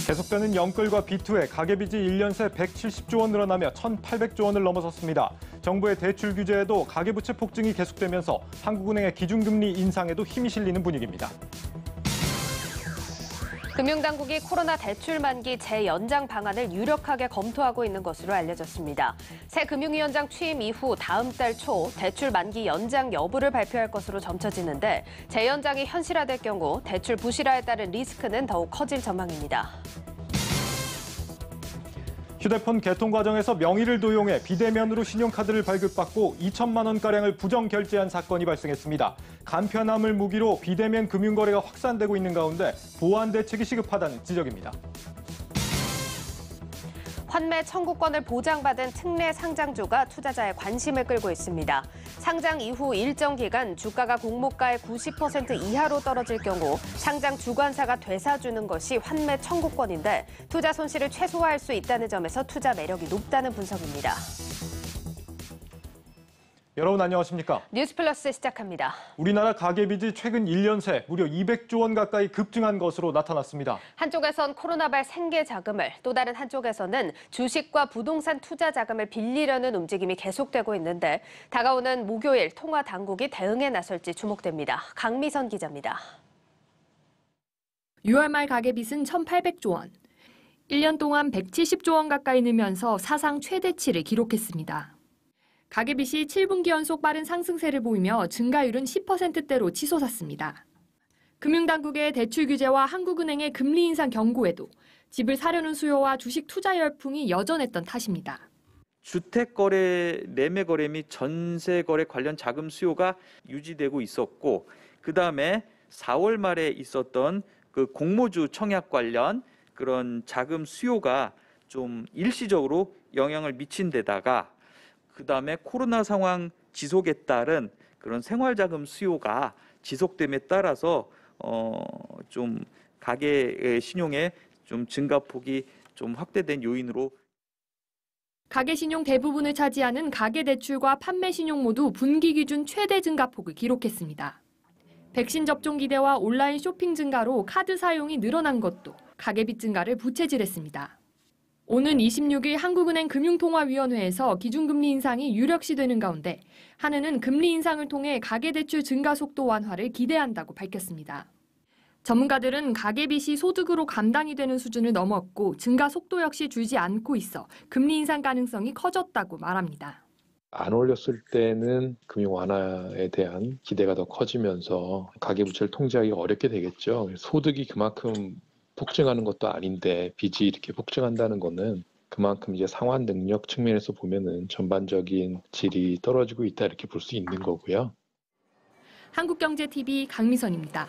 계속되는 영끌과 비투에 가계빚이 1년 새 170조 원 늘어나며 1,800조 원을 넘어섰습니다. 정부의 대출 규제에도 가계부채 폭증이 계속되면서 한국은행의 기준금리 인상에도 힘이 실리는 분위기입니다. 금융당국이 코로나 대출 만기 재연장 방안을 유력하게 검토하고 있는 것으로 알려졌습니다. 새 금융위원장 취임 이후 다음 달 초 대출 만기 연장 여부를 발표할 것으로 점쳐지는데 재연장이 현실화될 경우 대출 부실화에 따른 리스크는 더욱 커질 전망입니다. 휴대폰 개통 과정에서 명의를 도용해 비대면으로 신용카드를 발급받고 2천만 원가량을 부정 결제한 사건이 발생했습니다. 간편함을 무기로 비대면 금융거래가 확산되고 있는 가운데 보완 대책이 시급하다는 지적입니다. 환매 청구권을 보장받은 특례 상장주가 투자자의 관심을 끌고 있습니다. 상장 이후 일정 기간 주가가 공모가의 90% 이하로 떨어질 경우 상장 주관사가 되사주는 것이 환매 청구권인데 투자 손실을 최소화할 수 있다는 점에서 투자 매력이 높다는 분석입니다. 여러분 안녕하십니까? 뉴스플러스 시작합니다. 우리나라 가계빚이 최근 1년 새 무려 200조 원 가까이 급증한 것으로 나타났습니다. 한쪽에선 코로나발 생계 자금을, 또 다른 한쪽에서는 주식과 부동산 투자 자금을 빌리려는 움직임이 계속되고 있는데 다가오는 목요일 통화 당국이 대응에 나설지 주목됩니다. 강미선 기자입니다. 6월 말 가계빚은 1,800조 원. 1년 동안 170조 원 가까이 늘면서 사상 최대치를 기록했습니다. 가계빚이 7분기 연속 빠른 상승세를 보이며 증가율은 10%대로 치솟았습니다. 금융당국의 대출 규제와 한국은행의 금리 인상 경고에도 집을 사려는 수요와 주식 투자 열풍이 여전했던 탓입니다. 주택거래, 매매거래 및 전세거래 관련 자금 수요가 유지되고 있었고 그다음에 4월 말에 있었던 그 공모주 청약 관련 그런 자금 수요가 좀 일시적으로 영향을 미친 데다가 그다음에 코로나 상황 지속에 따른 그런 생활자금 수요가 지속됨에 따라서 좀 가계의 신용의 좀 증가폭이 좀 확대된 요인으로 가계 신용 대부분을 차지하는 가계 대출과 판매 신용 모두 분기 기준 최대 증가폭을 기록했습니다. 백신 접종 기대와 온라인 쇼핑 증가로 카드 사용이 늘어난 것도 가계빚 증가를 부채질했습니다. 오는 26일 한국은행 금융통화위원회에서 기준금리 인상이 유력시되는 가운데 한은은 금리 인상을 통해 가계대출 증가 속도 완화를 기대한다고 밝혔습니다. 전문가들은 가계빚이 소득으로 감당이 되는 수준을 넘었고 증가 속도 역시 줄지 않고 있어 금리 인상 가능성이 커졌다고 말합니다. 안 올렸을 때는 금융 완화에 대한 기대가 더 커지면서 가계부채를 통제하기 어렵게 되겠죠. 소득이 그만큼 폭증하는 것도 아닌데 빚이 이렇게 폭증한다는 거는 그만큼 이제 상환 능력 측면에서 보면은 전반적인 질이 떨어지고 있다 이렇게 볼 수 있는 거고요. 한국경제TV 강미선입니다.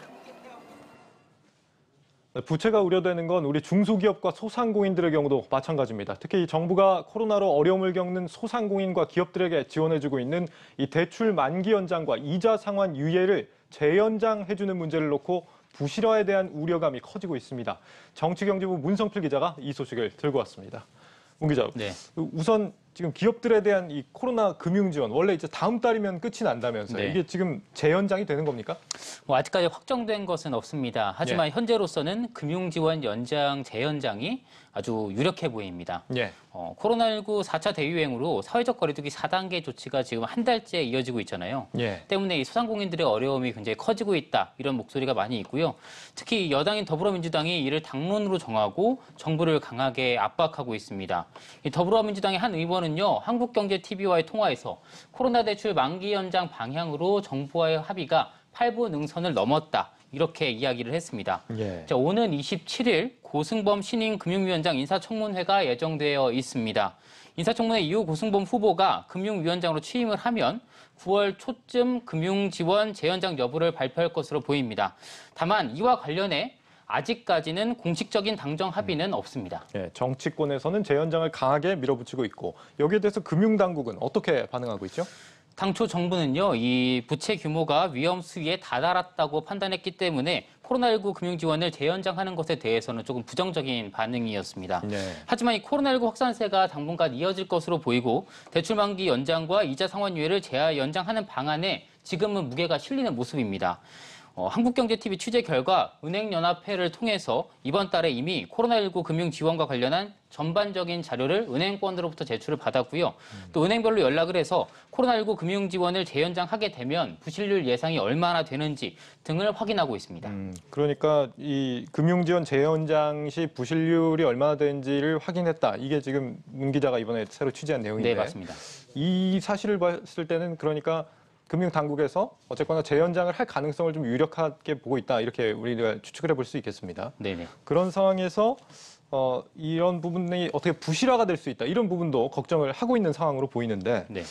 부채가 우려되는 건 우리 중소기업과 소상공인들의 경우도 마찬가지입니다. 특히 이 정부가 코로나로 어려움을 겪는 소상공인과 기업들에게 지원해주고 있는 이 대출 만기 연장과 이자 상환 유예를 재연장해주는 문제를 놓고 부실화에 대한 우려감이 커지고 있습니다. 정치경제부 문성필 기자가 이 소식을 들고 왔습니다. 문 기자, 네. 우선 지금 기업들에 대한 이 코로나 금융 지원 원래 이제 다음 달이면 끝이 난다면서요. 네. 이게 지금 재연장이 되는 겁니까? 아직까지 확정된 것은 없습니다. 하지만 현재로서는 금융 지원 연장, 재연장이 아주 유력해 보입니다. 예. 코로나19 4차 대유행으로 사회적 거리두기 4단계 조치가 지금 한 달째 이어지고 있잖아요. 예. 때문에 이 소상공인들의 어려움이 굉장히 커지고 있다. 이런 목소리가 많이 있고요. 특히 여당인 더불어민주당이 이를 당론으로 정하고 정부를 강하게 압박하고 있습니다. 이 더불어민주당의 한 의원은요, 한국경제TV와의 통화에서 코로나 대출 만기 연장 방향으로 정부와의 합의가 8분 능선을 넘었다. 이렇게 이야기를 했습니다. 예. 자, 오는 27일 고승범 신임 금융위원장 인사청문회가 예정되어 있습니다. 인사청문회 이후 고승범 후보가 금융위원장으로 취임을 하면 9월 초쯤 금융지원 재연장 여부를 발표할 것으로 보입니다. 다만 이와 관련해 아직까지는 공식적인 당정 합의는 없습니다. 예, 정치권에서는 재연장을 강하게 밀어붙이고 있고 여기에 대해서 금융당국은 어떻게 반응하고 있죠? 당초 정부는요, 이 부채 규모가 위험 수위에 다다랐다고 판단했기 때문에 코로나19 금융 지원을 재연장하는 것에 대해서는 조금 부정적인 반응이었습니다. 네. 하지만 이 코로나19 확산세가 당분간 이어질 것으로 보이고 대출 만기 연장과 이자 상환 유예를 재연장하는 방안에 지금은 무게가 실리는 모습입니다. 한국경제TV 취재 결과 은행연합회를 통해서 이번 달에 이미 코로나19 금융 지원과 관련한 전반적인 자료를 은행권으로부터 제출을 받았고요. 또 은행별로 연락을 해서 코로나19 금융 지원을 재연장하게 되면 부실률 예상이 얼마나 되는지 등을 확인하고 있습니다. 그러니까 이 금융지원 재연장 시 부실률이 얼마나 되는지를 확인했다. 이게 지금 문 기자가 이번에 새로 취재한 내용인데. 네, 맞습니다. 이 사실을 봤을 때는 그러니까 금융당국에서 어쨌거나 재연장을 할 가능성을 좀 유력하게 보고 있다. 이렇게 우리가 추측을 해볼 수 있겠습니다. 네네. 그런 상황에서 이런 부분이 어떻게 부실화가 될 수 있다. 이런 부분도 걱정을 하고 있는 상황으로 보이는데 네.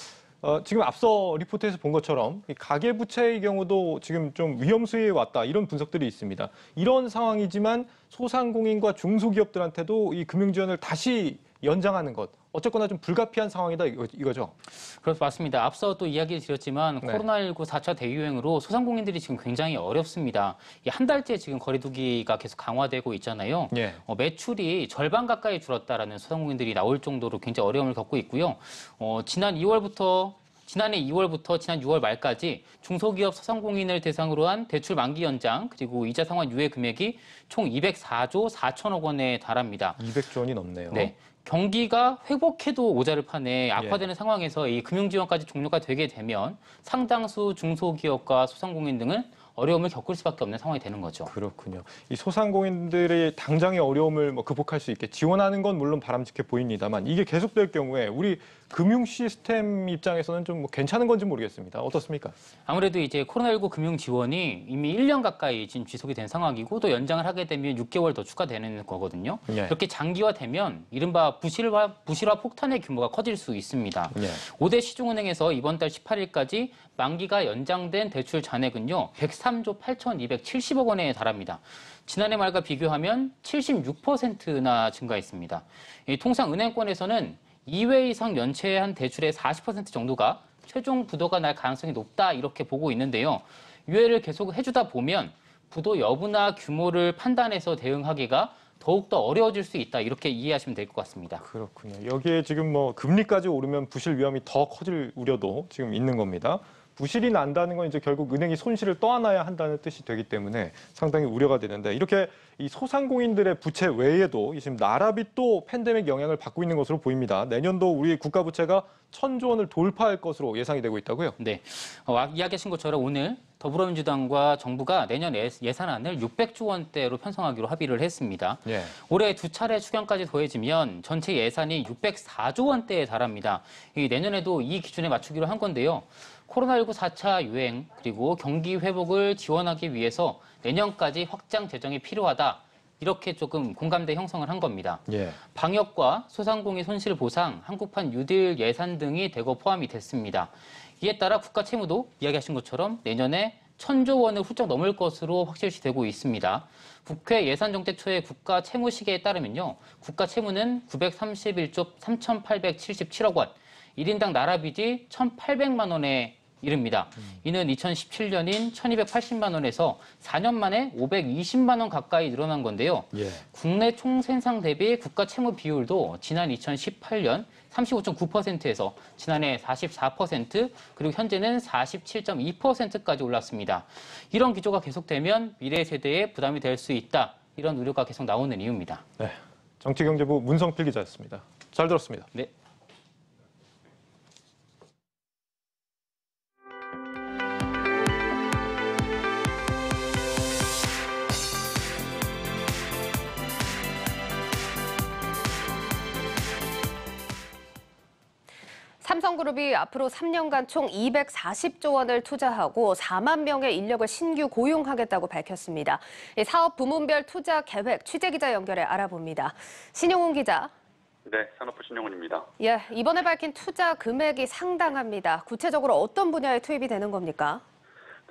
지금 앞서 리포트에서 본 것처럼 이 가계부채의 경우도 지금 좀 위험 수위에 왔다. 이런 분석들이 있습니다. 이런 상황이지만 소상공인과 중소기업들한테도 이 금융지원을 다시 연장하는 것. 어쨌거나 좀 불가피한 상황이다 이거죠. 그렇습니다. 맞습니다. 앞서 또 이야기를 드렸지만 네. 코로나19 4차 대유행으로 소상공인들이 지금 굉장히 어렵습니다. 한 달째 지금 거리두기가 계속 강화되고 있잖아요. 예. 매출이 절반 가까이 줄었다라는 소상공인들이 나올 정도로 굉장히 어려움을 겪고 있고요. 지난해 2월부터 지난 6월 말까지 중소기업 소상공인을 대상으로 한 대출 만기 연장 그리고 이자 상환 유예 금액이 총 204조 4천억 원에 달합니다. 200조 원이 넘네요. 네. 경기가 회복해도 모자를 파네 악화되는 상황에서 이 금융지원까지 종료가 되게 되면 상당수 중소기업과 소상공인 등은 어려움을 겪을 수밖에 없는 상황이 되는 거죠. 그렇군요. 이 소상공인들의 당장의 어려움을 극복할 수 있게 지원하는 건 물론 바람직해 보입니다만 이게 계속될 경우에 우리 금융 시스템 입장에서는 좀 괜찮은 건지 모르겠습니다. 어떻습니까? 아무래도 이제 코로나19 금융 지원이 이미 1년 가까이 지금 지속이 된 상황이고 또 연장을 하게 되면 6개월 더 추가되는 거거든요. 예. 이렇게 장기화되면 이른바 부실화 폭탄의 규모가 커질 수 있습니다. 예. 5대 시중은행에서 이번 달 18일까지 만기가 연장된 대출 잔액은요. 103조 8,270억 원에 달합니다. 지난해 말과 비교하면 76%나 증가했습니다. 통상 은행권에서는 2회 이상 연체한 대출의 40% 정도가 최종 부도가 날 가능성이 높다 이렇게 보고 있는데요. 유예를 계속 해주다 보면 부도 여부나 규모를 판단해서 대응하기가 더욱더 어려워질 수 있다 이렇게 이해하시면 될 것 같습니다. 그렇군요. 여기에 지금 금리까지 오르면 부실 위험이 더 커질 우려도 지금 있는 겁니다. 부실이 난다는 건 이제 결국 은행이 손실을 떠안아야 한다는 뜻이 되기 때문에 상당히 우려가 되는데 이렇게 이 소상공인들의 부채 외에도 지금 나라빚도 팬데믹 영향을 받고 있는 것으로 보입니다. 내년도 우리 국가 부채가 1,000조 원을 돌파할 것으로 예상이 되고 있다고요? 네, 이야기하신 것처럼 오늘 더불어민주당과 정부가 내년 예산안을 600조 원대로 편성하기로 합의를 했습니다. 예. 올해 두 차례 추경까지 더해지면 전체 예산이 604조 원대에 달합니다. 내년에도 이 기준에 맞추기로 한 건데요. 코로나19 4차 유행 그리고 경기 회복을 지원하기 위해서 내년까지 확장 재정이 필요하다. 이렇게 조금 공감대 형성을 한 겁니다. 예. 방역과 소상공인 손실 보상, 한국판 뉴딜 예산 등이 대거 포함이 됐습니다. 이에 따라 국가 채무도 이야기하신 것처럼 내년에 1,000조 원을 훌쩍 넘을 것으로 확실시되고 있습니다. 국회 예산정책처의 국가 채무 시계에 따르면요. 국가 채무는 931조 3,877억 원, 1인당 나라빚이 1,800만 원에 이릅니다. 이는 2017년인 1,280만 원에서 4년 만에 520만 원 가까이 늘어난 건데요. 예. 국내 총생산 대비 국가 채무 비율도 지난 2018년 35.9%에서 지난해 44% 그리고 현재는 47.2%까지 올랐습니다. 이런 기조가 계속되면 미래 세대에 부담이 될 수 있다. 이런 우려가 계속 나오는 이유입니다. 네. 정치경제부 문성필 기자였습니다. 잘 들었습니다. 네. 삼성그룹이 앞으로 3년간 총 240조 원을 투자하고 4만 명의 인력을 신규 고용하겠다고 밝혔습니다. 사업 부문별 투자 계획 취재기자 연결해 알아봅니다. 신용훈 기자. 네, 산업부 신용훈입니다. 예, 이번에 밝힌 투자 금액이 상당합니다. 구체적으로 어떤 분야에 투입이 되는 겁니까?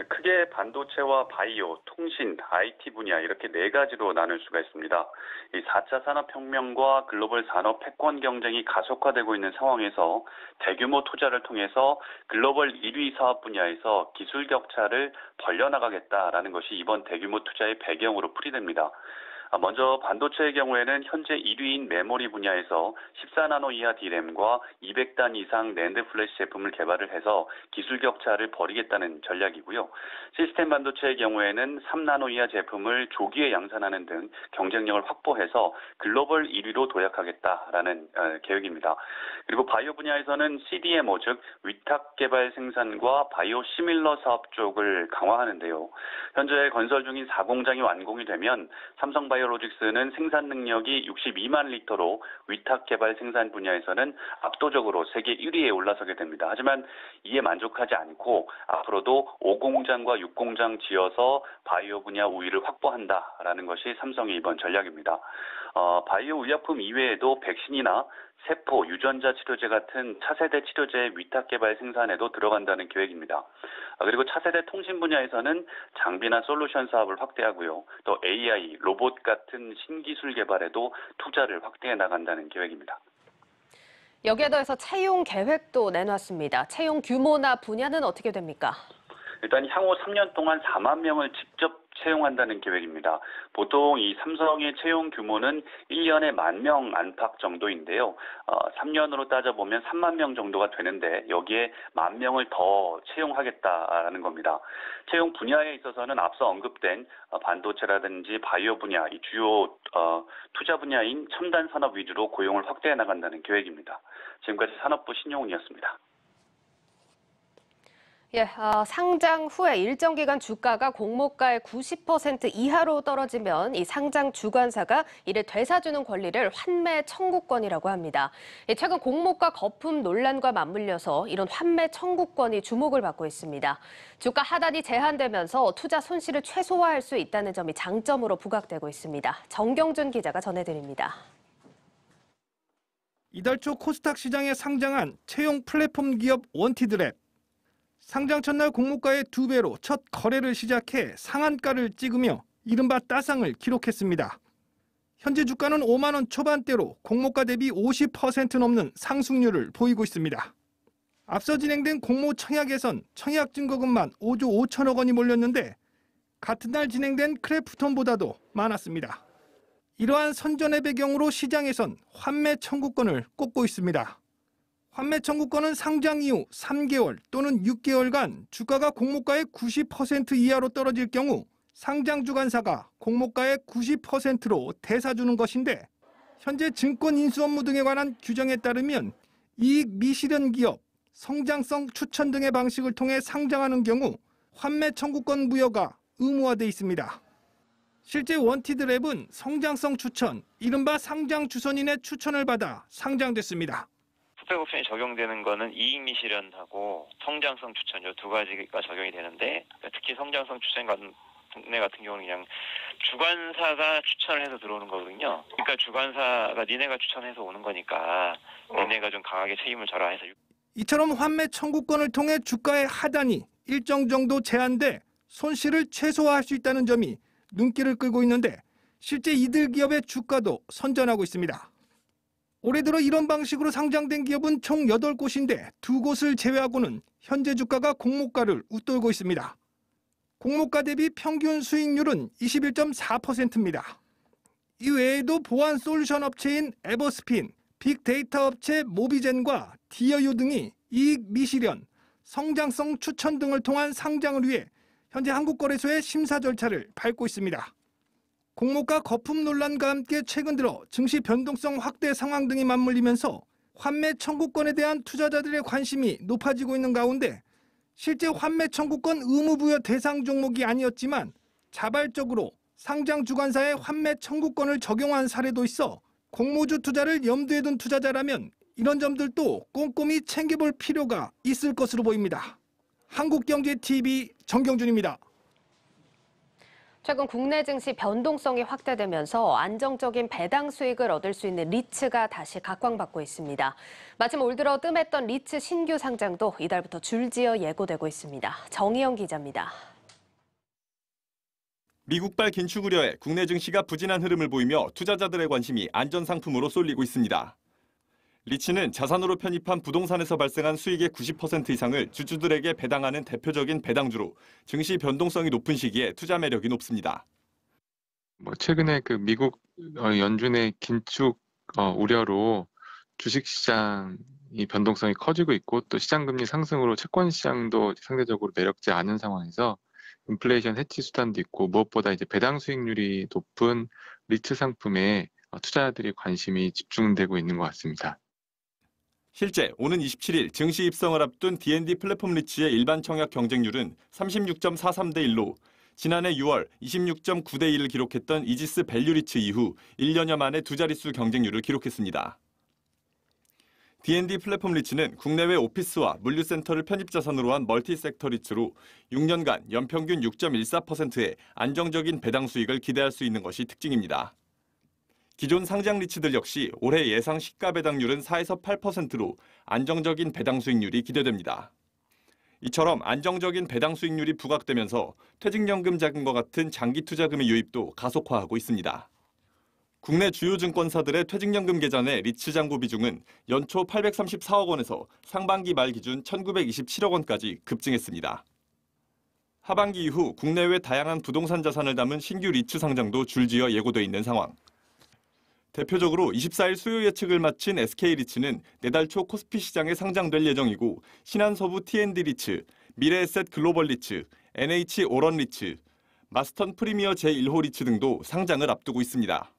크게 반도체와 바이오, 통신, IT 분야 이렇게 네 가지로 나눌 수가 있습니다. 이 4차 산업혁명과 글로벌 산업 패권 경쟁이 가속화되고 있는 상황에서 대규모 투자를 통해서 글로벌 1위 사업 분야에서 기술 격차를 벌려나가겠다라는 것이 이번 대규모 투자의 배경으로 풀이됩니다. 먼저 반도체의 경우에는 현재 1위인 메모리 분야에서 14나노 이하 D램과 200단 이상 낸드 플래시 제품을 개발을 해서 기술 격차를 벌이겠다는 전략이고요. 시스템 반도체의 경우에는 3나노 이하 제품을 조기에 양산하는 등 경쟁력을 확보해서 글로벌 1위로 도약하겠다라는 계획입니다. 그리고 바이오 분야에서는 CDMO, 즉 위탁 개발 생산과 바이오 시밀러 사업 쪽을 강화하는데요. 현재 건설 중인 4공장이 완공이 되면 삼성바이오로직스는 생산 능력이 62만 리터로 위탁 개발 생산 분야에서는 압도적으로 세계 1위에 올라서게 됩니다. 하지만 이에 만족하지 않고 앞으로도 5공장과 6공장 지어서 바이오 분야 우위를 확보한다라는 것이 삼성의 이번 전략입니다. 바이오 의약품 이외에도 백신이나 세포, 유전자 치료제 같은 차세대 치료제 위탁 개발 생산에도 들어간다는 계획입니다. 그리고 차세대 통신 분야에서는 장비나 솔루션 사업을 확대하고요. 또 AI, 로봇 같은 신기술 개발에도 투자를 확대해 나간다는 계획입니다. 여기에 더해서 채용 계획도 내놨습니다. 채용 규모나 분야는 어떻게 됩니까? 일단 향후 3년 동안 4만 명을 직접 채용한다는 계획입니다. 보통 이 삼성의 채용 규모는 1년에 1만 명 안팎 정도인데요. 3년으로 따져보면 3만 명 정도가 되는데 여기에 1만 명을 더 채용하겠다라는 겁니다. 채용 분야에 있어서는 앞서 언급된 반도체라든지 바이오 분야, 이 주요 투자 분야인 첨단 산업 위주로 고용을 확대해 나간다는 계획입니다. 지금까지 산업부 신용훈이었습니다. 상장 후에 일정 기간 주가가 공모가의 90% 이하로 떨어지면 이 상장 주관사가 이를 되사주는 권리를 환매 청구권이라고 합니다. 최근 공모가 거품 논란과 맞물려서 이런 환매 청구권이 주목을 받고 있습니다. 주가 하단이 제한되면서 투자 손실을 최소화할 수 있다는 점이 장점으로 부각되고 있습니다. 정경준 기자가 전해드립니다. 이달 초 코스닥 시장에 상장한 채용 플랫폼 기업 원티드랩. 상장 첫날 공모가의 2배로 첫 거래를 시작해 상한가를 찍으며 이른바 따상을 기록했습니다. 현재 주가는 5만 원 초반대로 공모가 대비 50% 넘는 상승률을 보이고 있습니다. 앞서 진행된 공모 청약에선 청약 증거금만 5조 5천억 원이 몰렸는데 같은 날 진행된 크래프톤보다도 많았습니다. 이러한 선전의 배경으로 시장에선 환매 청구권을 꼽고 있습니다. 환매 청구권은 상장 이후 3개월 또는 6개월간 주가가 공모가의 90% 이하로 떨어질 경우 상장 주관사가 공모가의 90%로 대사주는 것인데 현재 증권 인수 업무 등에 관한 규정에 따르면 이익 미실현 기업, 성장성 추천 등의 방식을 통해 상장하는 경우 환매 청구권 부여가 의무화돼 있습니다. 실제 원티드랩은 성장성 추천, 이른바 상장 주선인의 추천을 받아 상장됐습니다. 후백 옵션이 적용되는 거는 이익 미실현하고 성장성 추천 이 두 가지가 적용이 되는데 특히 성장성 추천 같은 경우는 그냥 주관사가 추천을 해서 들어오는 거거든요. 그러니까 주관사가 니네가 추천해서 오는 거니까 니네가 좀 강하게 책임을 져라 해서. 이처럼 환매 청구권을 통해 주가의 하단이 일정 정도 제한돼 손실을 최소화할 수 있다는 점이 눈길을 끌고 있는데 실제 이들 기업의 주가도 선전하고 있습니다. 올해 들어 이런 방식으로 상장된 기업은 총 8곳인데 2곳을 제외하고는 현재 주가가 공모가를 웃돌고 있습니다. 공모가 대비 평균 수익률은 21.4%입니다. 이 외에도 보안 솔루션 업체인 에버스핀, 빅데이터 업체 모비젠과 디어유 등이 이익 미실현, 성장성 추천 등을 통한 상장을 위해 현재 한국거래소의 심사 절차를 밟고 있습니다. 공모가 거품 논란과 함께 최근 들어 증시 변동성 확대 상황 등이 맞물리면서 환매 청구권에 대한 투자자들의 관심이 높아지고 있는 가운데 실제 환매 청구권 의무 부여 대상 종목이 아니었지만 자발적으로 상장 주관사의 환매 청구권을 적용한 사례도 있어 공모주 투자를 염두에 둔 투자자라면 이런 점들도 꼼꼼히 챙겨볼 필요가 있을 것으로 보입니다. 한국경제TV 정경준입니다. 최근 국내 증시 변동성이 확대되면서 안정적인 배당 수익을 얻을 수 있는 리츠가 다시 각광받고 있습니다. 마침 올 들어 뜸했던 리츠 신규 상장도 이달부터 줄지어 예고되고 있습니다. 정희영 기자입니다. 미국발 긴축 우려에 국내 증시가 부진한 흐름을 보이며 투자자들의 관심이 안전상품으로 쏠리고 있습니다. 리츠는 자산으로 편입한 부동산에서 발생한 수익의 90% 이상을 주주들에게 배당하는 대표적인 배당주로 증시 변동성이 높은 시기에 투자 매력이 높습니다. 최근에 그 미국 연준의 긴축 우려로 주식시장이 변동성이 커지고 있고 또 시장금리 상승으로 채권시장도 상대적으로 매력지 않은 상황에서 인플레이션 해치 수단도 있고 무엇보다 이제 배당 수익률이 높은 리츠 상품에 투자자들이 관심이 집중되고 있는 것 같습니다. 실제 오는 27일 증시 입성을 앞둔 D&D 플랫폼 리츠의 일반 청약 경쟁률은 36.43대 1로 지난해 6월 26.9대 1을 기록했던 이지스 밸류 리츠 이후 1년여 만에 두 자릿수 경쟁률을 기록했습니다. D&D 플랫폼 리츠는 국내외 오피스와 물류센터를 편입자산으로 한 멀티섹터 리츠로 6년간 연평균 6.14%의 안정적인 배당 수익을 기대할 수 있는 것이 특징입니다. 기존 상장 리츠들 역시 올해 예상 시가 배당률은 4에서 8%로 안정적인 배당 수익률이 기대됩니다. 이처럼 안정적인 배당 수익률이 부각되면서 퇴직연금 자금과 같은 장기 투자금의 유입도 가속화하고 있습니다. 국내 주요 증권사들의 퇴직연금 계좌내 리츠 잔고 비중은 연초 834억 원에서 상반기 말 기준 1927억 원까지 급증했습니다. 하반기 이후 국내외 다양한 부동산 자산을 담은 신규 리츠 상장도 줄지어 예고돼 있는 상황. 대표적으로 24일 수요 예측을 마친 SK리츠는 내달 초 코스피 시장에 상장될 예정이고 신한서부 T&D 리츠, 미래에셋 글로벌 리츠, NH 오런 리츠, 마스턴 프리미어 제1호 리츠 등도 상장을 앞두고 있습니다.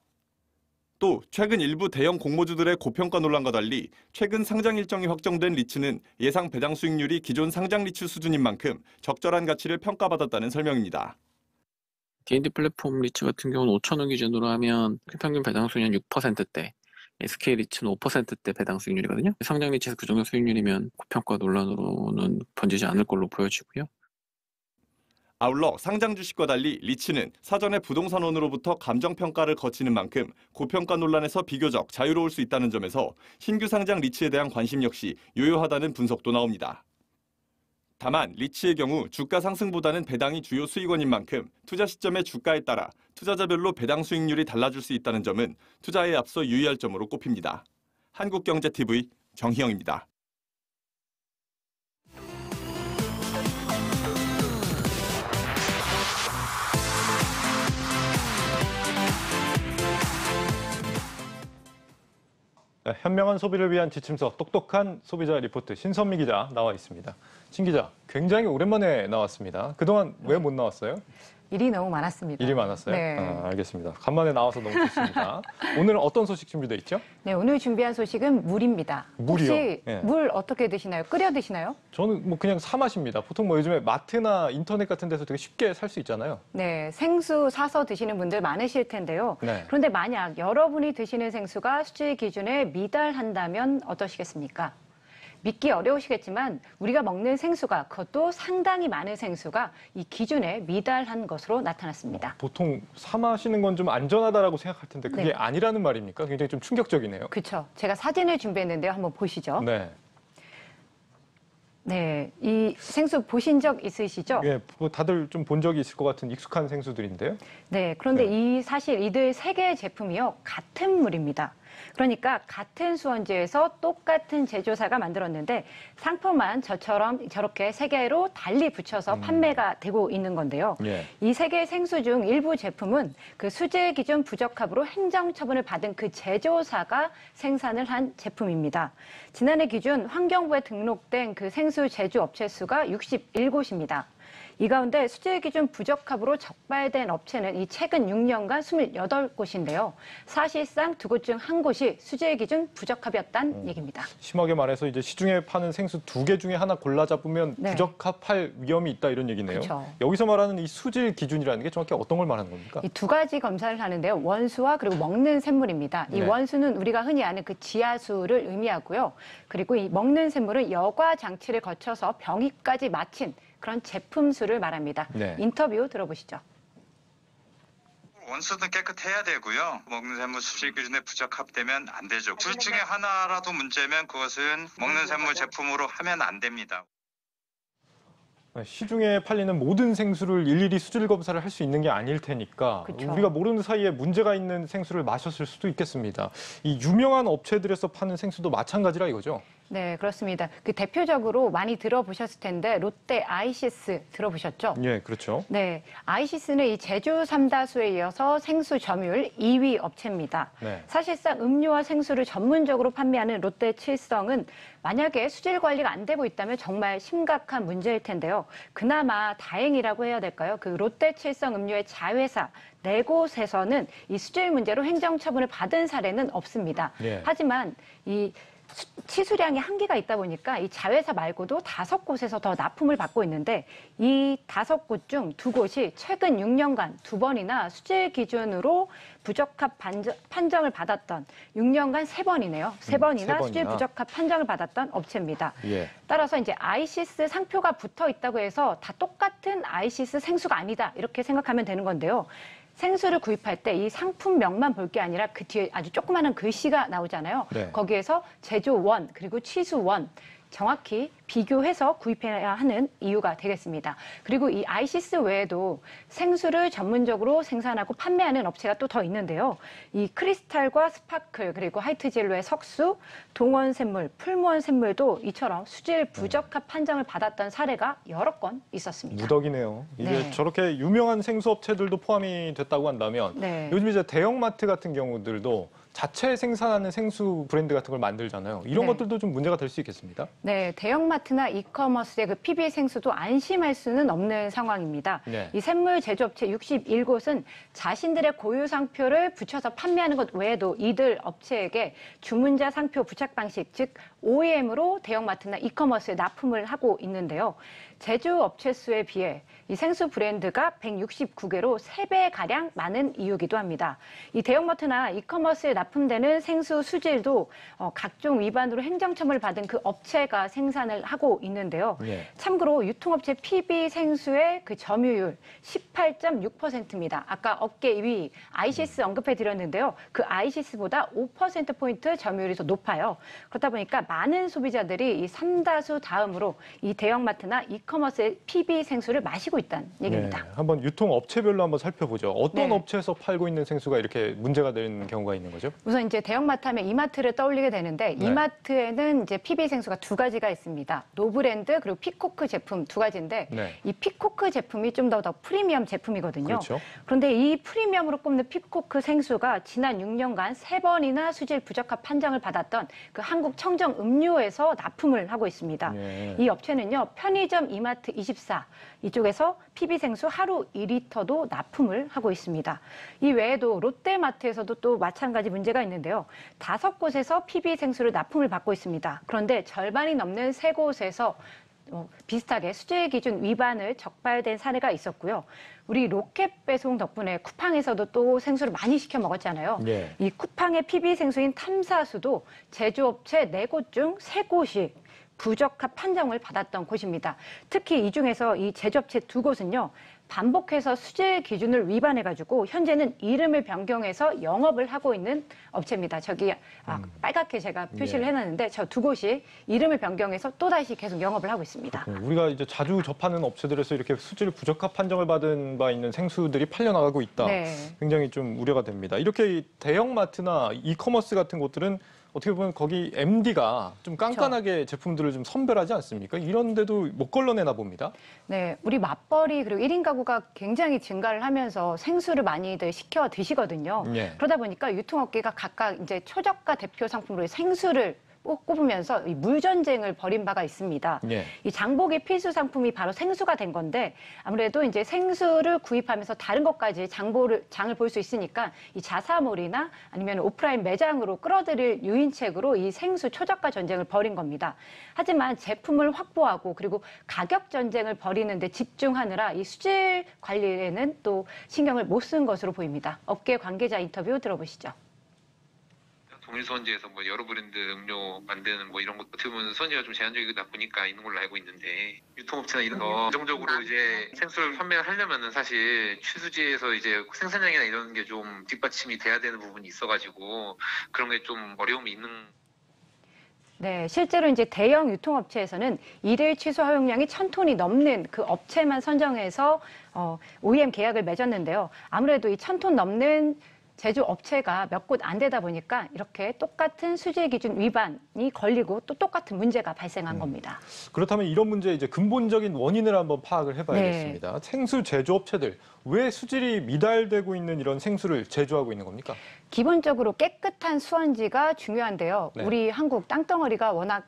또 최근 일부 대형 공모주들의 고평가 논란과 달리 최근 상장 일정이 확정된 리츠는 예상 배당 수익률이 기존 상장 리츠 수준인 만큼 적절한 가치를 평가받았다는 설명입니다. D&D 플랫폼 리츠 같은 경우는 5,000원 기준으로 하면 평균 배당 수익률 6%대, SK 리츠는 5%대 배당 수익률이거든요. 상장 리츠에서 그 정도 수익률이면 고평가 논란으로는 번지지 않을 걸로 보여지고요. 아울러 상장 주식과 달리 리츠는 사전에 부동산원으로부터 감정평가를 거치는 만큼 고평가 논란에서 비교적 자유로울 수 있다는 점에서 신규 상장 리츠에 대한 관심 역시 유효하다는 분석도 나옵니다. 다만 리츠의 경우 주가 상승보다는 배당이 주요 수익원인 만큼 투자 시점의 주가에 따라 투자자별로 배당 수익률이 달라질 수 있다는 점은 투자에 앞서 유의할 점으로 꼽힙니다. 한국경제TV 정희영입니다. 현명한 소비를 위한 지침서 똑똑한 소비자 리포트 신선미 기자 나와 있습니다. 신 기자, 굉장히 오랜만에 나왔습니다. 그동안 왜 못 나왔어요? 일이 너무 많았습니다. 일이 많았어요? 네. 알겠습니다. 간만에 나와서 너무 좋습니다. 오늘은 어떤 소식 준비되어 있죠? 네, 오늘 준비한 소식은 물입니다. 물이요? 혹시 네. 물 어떻게 드시나요? 끓여 드시나요? 저는 뭐 그냥 사 마십니다. 보통 뭐 요즘에 마트나 인터넷 같은 데서 되게 쉽게 살 수 있잖아요. 네, 생수 사서 드시는 분들 많으실 텐데요. 네. 그런데 만약 여러분이 드시는 생수가 수질 기준에 미달한다면 어떠시겠습니까? 믿기 어려우시겠지만 우리가 먹는 생수가 그것도 상당히 많은 생수가 이 기준에 미달한 것으로 나타났습니다. 보통 사 마시는 건 좀 안전하다라고 생각할 텐데 그게 네. 아니라는 말입니까? 굉장히 좀 충격적이네요. 그렇죠. 제가 사진을 준비했는데요. 한번 보시죠. 네. 네, 이 생수 보신 적 있으시죠? 예, 뭐 다들 좀 본 적이 있을 것 같은 익숙한 생수들인데요. 네, 그런데 네. 사실 이들 세 개의 제품이요, 같은 물입니다. 그러니까 같은 수원지에서 똑같은 제조사가 만들었는데 상품만 저처럼 저렇게 세 개로 달리 붙여서 판매가 되고 있는 건데요. 예. 이 세 개의 생수 중 일부 제품은 그 수질 기준 부적합으로 행정처분을 받은 그 제조사가 생산을 한 제품입니다. 지난해 기준 환경부에 등록된 그 생수 제조 업체 수가 67곳입니다. 이 가운데 수질 기준 부적합으로 적발된 업체는 이 최근 6년간 28곳인데요. 사실상 두 곳 중 한 곳이 수질 기준 부적합이었다는 얘기입니다. 심하게 말해서 이제 시중에 파는 생수 2개 중에 하나 골라 잡으면 네. 부적합할 위험이 있다 이런 얘기네요. 그렇죠. 여기서 말하는 이 수질 기준이라는 게 정확히 어떤 걸 말하는 겁니까? 이 두 가지 검사를 하는데요. 원수와 그리고 먹는 샘물입니다. 이 네. 원수는 우리가 흔히 아는 그 지하수를 의미하고요. 그리고 이 먹는 샘물은 여과 장치를 거쳐서 병입까지 마친 그런 제품 수를 말합니다. 네. 인터뷰 들어보시죠. 원수는 깨끗해야 되고요. 먹는 샘물 수질 기준에 부적합되면 안 되죠. 둘 중에 하나라도 문제면 그것은 먹는 샘물 제품으로 하면 안 됩니다. 시중에 팔리는 모든 생수를 일일이 수질 검사를 할 수 있는 게 아닐 테니까 그쵸. 우리가 모르는 사이에 문제가 있는 생수를 마셨을 수도 있겠습니다. 이 유명한 업체들에서 파는 생수도 마찬가지라 이거죠? 네, 그렇습니다. 그 대표적으로 많이 들어보셨을 텐데 롯데 아이시스 들어보셨죠? 예, 그렇죠. 네, 아이시스는 이 제주 삼다수에 이어서 생수 점유율 2위 업체입니다. 네. 사실상 음료와 생수를 전문적으로 판매하는 롯데 칠성은 만약에 수질 관리가 안 되고 있다면 정말 심각한 문제일 텐데요. 그나마 다행이라고 해야 될까요? 그 롯데 칠성 음료의 자회사 4곳에서는 이 수질 문제로 행정처분을 받은 사례는 없습니다. 예. 하지만 이 치수량이 한계가 있다 보니까 이 자회사 말고도 5곳에서 더 납품을 받고 있는데 이 5곳 중 2곳이 최근 6년간 2번이나 수질 기준으로 부적합 판정을 받았던 6년간 3번이네요. 3번이나 수질 부적합 판정을 받았던 업체입니다. 예. 따라서 이제 아이시스 상표가 붙어 있다고 해서 다 똑같은 아이시스 생수가 아니다 이렇게 생각하면 되는 건데요. 생수를 구입할 때 이 상품명만 볼 게 아니라 그 뒤에 아주 조그마한 글씨가 나오잖아요. 네. 거기에서 제조원 그리고 취수원 정확히 비교해서 구입해야 하는 이유가 되겠습니다. 그리고 이 아이시스 외에도 생수를 전문적으로 생산하고 판매하는 업체가 또 더 있는데요. 이 크리스탈과 스파클 그리고 하이트진로의 석수, 동원샘물, 풀무원샘물도 이처럼 수질 부적합 판정을 받았던 사례가 여러 건 있었습니다. 무덕이네요. 이게 네. 저렇게 유명한 생수 업체들도 포함이 됐다고 한다면 네. 요즘 이제 대형마트 같은 경우들도 자체 생산하는 생수 브랜드 같은 걸 만들잖아요. 이런 네. 것들도 좀 문제가 될 수 있겠습니다. 네, 대형마트나 이커머스의 그 PB 생수도 안심할 수는 없는 상황입니다. 네. 이 샘물 제조업체 61곳은 자신들의 고유 상표를 붙여서 판매하는 것 외에도 이들 업체에게 주문자 상표 부착 방식, 즉 OEM으로 대형마트나 이커머스에 납품을 하고 있는데요. 제조업체 수에 비해 이 생수 브랜드가 169개로 3배가량 많은 이유기도 합니다. 이 대형마트나 이커머스에 납품되는 생수 수질도 각종 위반으로 행정처분을 받은 그 업체가 생산을 하고 있는데요. 예. 참고로 유통업체 PB 생수의 그 점유율 18.6%입니다. 아까 업계 2위 아이시스 언급해드렸는데요. 그 아이시스보다 5%포인트 점유율이 더 높아요. 그렇다 보니까 많은 소비자들이 이 삼다수 다음으로 이 대형마트나 이커머스의 PB 생수를 마시고 있다는 얘기입니다. 네, 한번 유통업체별로 한번 살펴보죠. 어떤 네. 업체에서 팔고 있는 생수가 이렇게 문제가 되는 경우가 있는 거죠? 우선 이제 대형마트 하면 이마트를 떠올리게 되는데 네. 이마트에는 이제 PB 생수가 2가지가 있습니다. 노브랜드 그리고 피코크 제품 2가지인데 네. 이 피코크 제품이 좀 더 프리미엄 제품이거든요. 그렇죠. 그런데 이 프리미엄으로 꼽는 피코크 생수가 지난 6년간 3번이나 수질 부적합 판정을 받았던 그 한국 청정 음료에서 납품을 하고 있습니다. 예. 이 업체는요. 편의점 이마트 24 이쪽에서 PB 생수 하루 2리터도 납품을 하고 있습니다. 이 외에도 롯데마트에서도 또 마찬가지 문제가 있는데요. 5곳에서 PB 생수를 납품을 받고 있습니다. 그런데 절반이 넘는 3곳에서 비슷하게 수질 기준 위반을 적발된 사례가 있었고요. 우리 로켓 배송 덕분에 쿠팡에서도 또 생수를 많이 시켜 먹었잖아요. 예. 이 쿠팡의 PB 생수인 탐사수도 제조업체 4곳 중 3곳이 부적합 판정을 받았던 곳입니다. 특히 이 중에서 이 제조업체 2곳은요. 반복해서 수질 기준을 위반해가지고 현재는 이름을 변경해서 영업을 하고 있는 업체입니다. 저기 빨갛게 제가 표시를 예. 해놨는데 저 2곳이 이름을 변경해서 또다시 계속 영업을 하고 있습니다. 우리가 이제 자주 접하는 업체들에서 이렇게 수질 부적합 판정을 받은 바 있는 생수들이 팔려나가고 있다. 네. 굉장히 좀 우려가 됩니다. 이렇게 대형마트나 이커머스 같은 곳들은 어떻게 보면 거기 MD가 좀 깐깐하게 제품들을 좀 선별하지 않습니까? 이런데도 못 걸러내나 봅니다. 네, 우리 맞벌이 그리고 1인 가구가 굉장히 증가를 하면서 생수를 많이들 시켜 드시거든요. 예. 그러다 보니까 유통업계가 각각 이제 초저가 대표 상품으로 생수를 꼽으면서 이 물전쟁을 벌인 바가 있습니다. 예. 이 장복의 필수 상품이 바로 생수가 된 건데 아무래도 이제 생수를 구입하면서 다른 것까지 장을 볼 수 있으니까 이 자사몰이나 아니면 오프라인 매장으로 끌어들일 유인책으로 이 생수 초저가 전쟁을 벌인 겁니다. 하지만 제품을 확보하고 그리고 가격 전쟁을 벌이는 데 집중하느라 이 수질 관리에는 또 신경을 못 쓴 것으로 보입니다. 업계 관계자 인터뷰 들어보시죠. 동일 선지에서 뭐 여러 브랜드 음료 만드는 뭐 이런 것 어떻게 보면 선지가 좀 제한적이다 보니까 있는 걸로 알고 있는데 유통업체나 이런 거 안정적으로 이제 생수를 판매를 하려면은 사실 취수지에서 이제 생산량이나 이런 게 좀 뒷받침이 돼야 되는 부분이 있어가지고 그런 게 좀 어려움이 있는. 네, 실제로 이제 대형 유통업체에서는 일일 취소 허용량이 1,000톤이 넘는 그 업체만 선정해서 OEM 계약을 맺었는데요. 아무래도 이 1,000톤 넘는 제조업체가 몇 곳 안 되다 보니까 이렇게 똑같은 수질 기준 위반이 걸리고 또 똑같은 문제가 발생한 겁니다. 그렇다면 이런 문제의 이제 근본적인 원인을 한번 파악을 해봐야겠습니다. 네. 생수 제조업체들 왜 수질이 미달되고 있는 이런 생수를 제조하고 있는 겁니까? 기본적으로 깨끗한 수원지가 중요한데요. 네. 우리 한국 땅덩어리가 워낙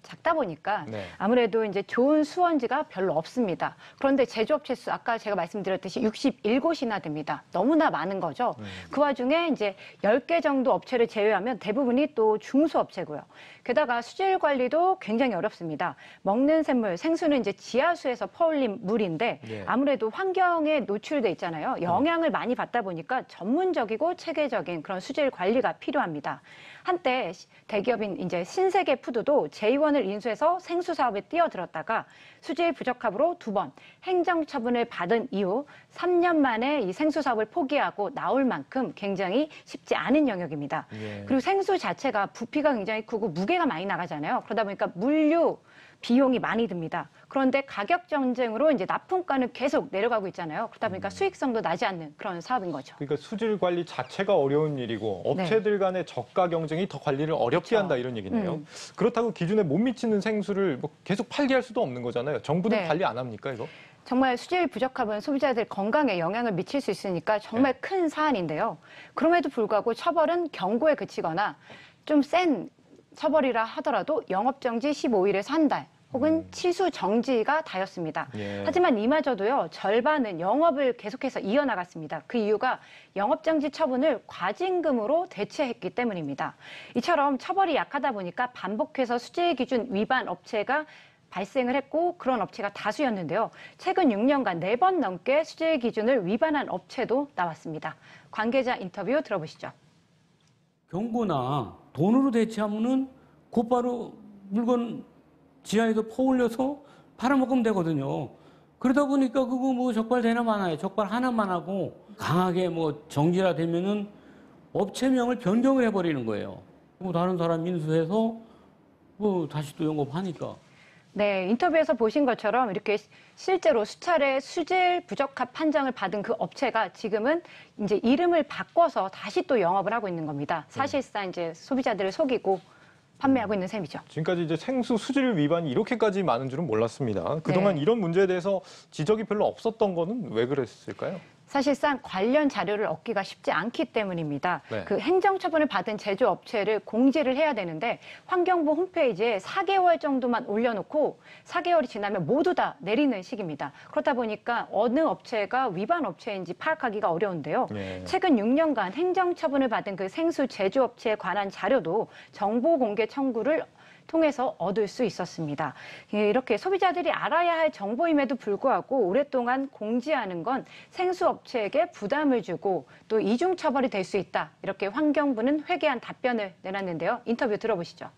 작다 보니까 아무래도 이제 좋은 수원지가 별로 없습니다. 그런데 제조업체 수 아까 제가 말씀드렸듯이 67곳이나 됩니다. 너무나 많은 거죠. 그 와중에 이제 10개 정도 업체를 제외하면 대부분이 또 중소업체고요. 게다가 수질 관리도 굉장히 어렵습니다. 먹는 샘물, 생수는 이제 지하수에서 퍼올린 물인데 아무래도 환경에 노출돼 있잖아요. 영향을 많이 받다 보니까 전문적이고 체계적인 그런 수질 관리가 필요합니다. 한때 대기업인 이제 신세계 푸드도 제2원을 인수해서 생수 사업에 뛰어들었다가 수질 부적합으로 2번 행정 처분을 받은 이후 3년 만에 이 생수 사업을 포기하고 나올 만큼 굉장히 쉽지 않은 영역입니다. 그리고 생수 자체가 부피가 굉장히 크고 무게가 많이 나가잖아요. 그러다 보니까 물류 비용이 많이 듭니다. 그런데 가격 경쟁으로 이제 납품가는 계속 내려가고 있잖아요. 그러다 보니까 수익성도 나지 않는 그런 사업인 거죠. 그러니까 수질 관리 자체가 어려운 일이고 업체들 간의 저가 경쟁이 더 관리를 어렵게 한다 이런 얘기네요. 그렇다고 기준에 못 미치는 생수를 뭐 계속 팔게 할 수도 없는 거잖아요. 정부는 관리 안 합니까 이거? 정말 수질 부적합은 소비자들 건강에 영향을 미칠 수 있으니까 정말 큰 사안인데요. 그럼에도 불구하고 처벌은 경고에 그치거나 좀 센 처벌이라 하더라도 영업정지 15일에서 한 달 혹은 취수 정지가 다였습니다. 하지만 이마저도요 절반은 영업을 계속해서 이어나갔습니다. 그 이유가 영업정지 처분을 과징금으로 대체했기 때문입니다. 이처럼 처벌이 약하다 보니까 반복해서 수질 기준 위반 업체가 발생을 했고 그런 업체가 다수였는데요. 최근 6년간 4번 넘게 수질 기준을 위반한 업체도 나왔습니다. 관계자 인터뷰 들어보시죠. 경고나 돈으로 대체하면은 곧바로 물건 지하에서 퍼올려서 팔아먹으면 되거든요. 그러다 보니까 그거 뭐 적발되나 마나요. 적발 하나만 하고 강하게 뭐 정지라 되면은 업체명을 변경을 해버리는 거예요. 뭐 다른 사람 인수해서 뭐 다시 또 영업하니까. 네, 인터뷰에서 보신 것처럼 이렇게 실제로 수차례 수질 부적합 판정을 받은 그 업체가 지금은 이제 이름을 바꿔서 다시 또 영업을 하고 있는 겁니다. 사실상 이제 소비자들을 속이고 판매하고 있는 셈이죠. 지금까지 이제 생수 수질 위반이 이렇게까지 많은 줄은 몰랐습니다. 그동안 이런 문제에 대해서 지적이 별로 없었던 거는 왜 그랬을까요? 사실상 관련 자료를 얻기가 쉽지 않기 때문입니다. 그 행정처분을 받은 제조업체를 공지를 해야 되는데 환경부 홈페이지에 4개월 정도만 올려놓고 4개월이 지나면 모두 다 내리는 식입니다. 그렇다 보니까 어느 업체가 위반 업체인지 파악하기가 어려운데요. 최근 6년간 행정처분을 받은 그 생수 제조업체에 관한 자료도 정보 공개 청구를 통해서 얻을 수 있었습니다. 이렇게 소비자들이 알아야 할 정보임에도 불구하고 오랫동안 공지하는 건 생수업체에게 부담을 주고 또 이중 처벌이 될 수 있다. 이렇게 환경부는 회개한 답변을 내놨는데요. 인터뷰 들어보시죠.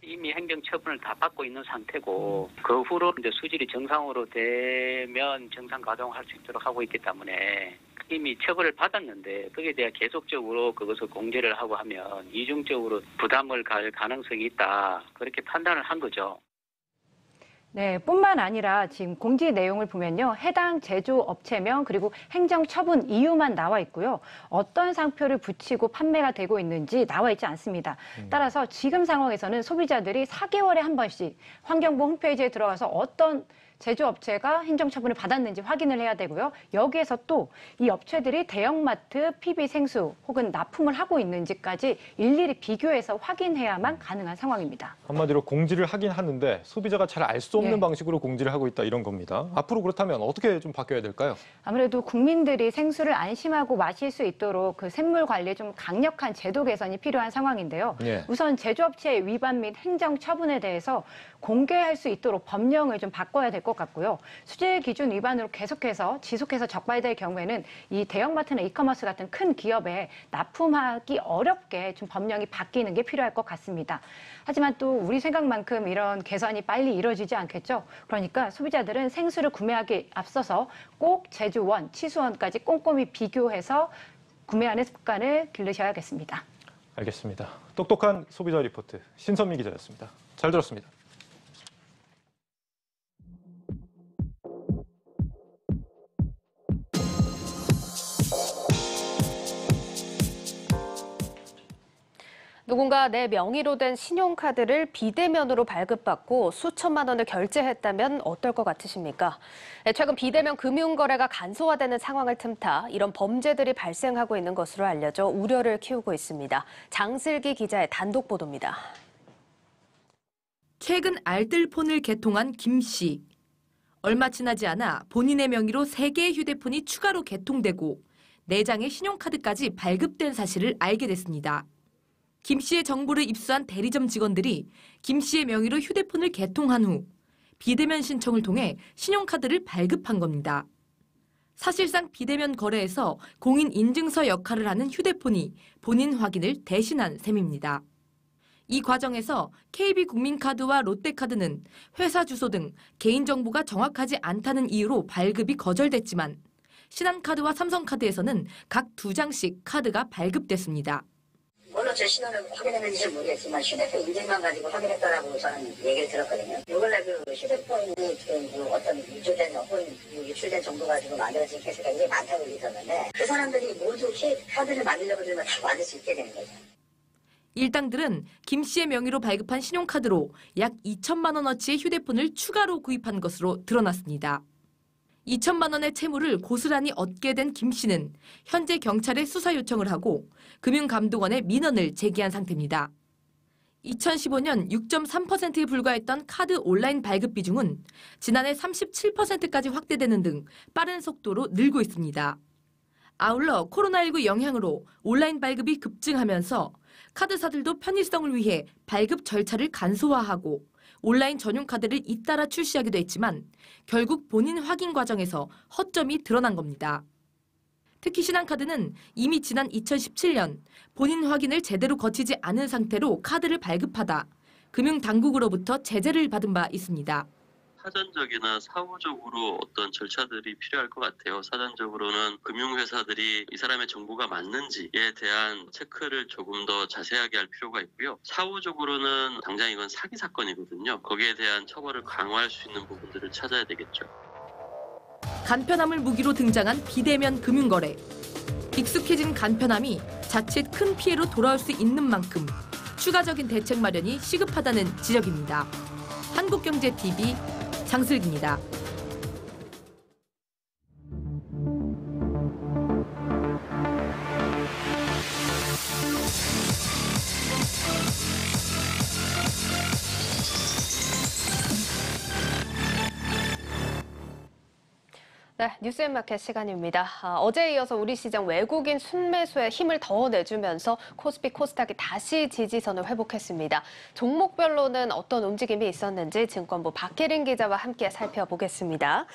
이미 행정처분을 다 받고 있는 상태고 그 후로 이제 수질이 정상으로 되면 정상 가동할 수 있도록 하고 있기 때문에 이미 처벌을 받았는데 거기에 대해 계속적으로 그것을 공개를 하고 하면 이중적으로 부담을 갈 가능성이 있다. 그렇게 판단을 한 거죠. 네, 뿐만 아니라 지금 공지 내용을 보면요. 해당 제조업체명 그리고 행정처분 이유만 나와 있고요. 어떤 상표를 붙이고 판매가 되고 있는지 나와 있지 않습니다. 따라서 지금 상황에서는 소비자들이 4개월에 한 번씩 환경부 홈페이지에 들어가서 어떤 제조업체가 행정처분을 받았는지 확인을 해야 되고요. 여기에서 또 이 업체들이 대형마트 PB 생수 혹은 납품을 하고 있는지까지 일일이 비교해서 확인해야만 가능한 상황입니다. 한마디로 공지를 하긴 하는데 소비자가 잘 알 수 없는 방식으로 공지를 하고 있다 이런 겁니다. 앞으로 그렇다면 어떻게 좀 바뀌어야 될까요? 아무래도 국민들이 생수를 안심하고 마실 수 있도록 그 샘물 관리에 좀 강력한 제도 개선이 필요한 상황인데요. 우선 제조업체의 위반 및 행정처분에 대해서 공개할 수 있도록 법령을 좀 바꿔야 될 것 같고요. 수질 기준 위반으로 계속해서 지속해서 적발될 경우에는 이 대형마트나 이커머스 같은 큰 기업에 납품하기 어렵게 좀 법령이 바뀌는 게 필요할 것 같습니다. 하지만 또 우리 생각만큼 이런 개선이 빨리 이루어지지 않겠죠. 그러니까 소비자들은 생수를 구매하기 앞서서 꼭 제조원, 취수원까지 꼼꼼히 비교해서 구매하는 습관을 기르셔야겠습니다. 알겠습니다. 똑똑한 소비자 리포트 신선미 기자였습니다. 잘 들었습니다. 누군가 내 명의로 된 신용카드를 비대면으로 발급받고 수천만 원을 결제했다면 어떨 것 같으십니까? 최근 비대면 금융거래가 간소화되는 상황을 틈타 이런 범죄들이 발생하고 있는 것으로 알려져 우려를 키우고 있습니다. 장슬기 기자의 단독 보도입니다. 최근 알뜰폰을 개통한 김 씨. 얼마 지나지 않아 본인의 명의로 3개의 휴대폰이 추가로 개통되고 4장의 신용카드까지 발급된 사실을 알게 됐습니다. 김 씨의 정보를 입수한 대리점 직원들이 김 씨의 명의로 휴대폰을 개통한 후 비대면 신청을 통해 신용카드를 발급한 겁니다. 사실상 비대면 거래에서 공인 인증서 역할을 하는 휴대폰이 본인 확인을 대신한 셈입니다. 이 과정에서 KB국민카드와 롯데카드는 회사 주소 등 개인정보가 정확하지 않다는 이유로 발급이 거절됐지만 신한카드와 삼성카드에서는 각 2장씩 카드가 발급됐습니다. 물론 제 신원을 확인했는지 모르겠지만 휴대폰 인증만 가지고 확인했다라고 저는 얘기를 들었거든요. 요번에 그 휴대폰이 그 어떤 유출된 정보가 지금 만들어진 케이스가 굉장히 많다고 들었는데 그 사람들이 모두 카드를 만들려고 들면 다 만들 수 있게 되는 거죠. 일당들은 김 씨의 명의로 발급한 신용카드로 약 2천만 원어치의 휴대폰을 추가로 구입한 것으로 드러났습니다. 2천만 원의 채무를 고스란히 얻게 된 김 씨는 현재 경찰에 수사 요청을 하고 금융감독원에 민원을 제기한 상태입니다. 2015년 6.3%에 불과했던 카드 온라인 발급 비중은 지난해 37%까지 확대되는 등 빠른 속도로 늘고 있습니다. 아울러 코로나19 영향으로 온라인 발급이 급증하면서 카드사들도 편의성을 위해 발급 절차를 간소화하고 온라인 전용 카드를 잇따라 출시하기도 했지만 결국 본인 확인 과정에서 허점이 드러난 겁니다. 특히 신한카드는 이미 지난 2017년 본인 확인을 제대로 거치지 않은 상태로 카드를 발급하다 금융당국으로부터 제재를 받은 바 있습니다. 사전적이나 사후적으로 어떤 절차들이 필요할 것 같아요. 사전적으로는 금융회사들이 이 사람의 정보가 맞는지에 대한 체크를 조금 더 자세하게 할 필요가 있고요. 사후적으로는 당장 이건 사기 사건이거든요. 거기에 대한 처벌을 강화할 수 있는 부분들을 찾아야 되겠죠. 간편함을 무기로 등장한 비대면 금융거래. 익숙해진 간편함이 자칫 큰 피해로 돌아올 수 있는 만큼 추가적인 대책 마련이 시급하다는 지적입니다. 한국경제TV 장슬기입니다. 네, 뉴스앤마켓 시간입니다. 어제에 이어서 우리 시장 외국인 순매수에 힘을 더 내주면서 코스피 코스닥이 다시 지지선을 회복했습니다. 종목별로는 어떤 움직임이 있었는지 증권부 박혜린 기자와 함께 살펴보겠습니다.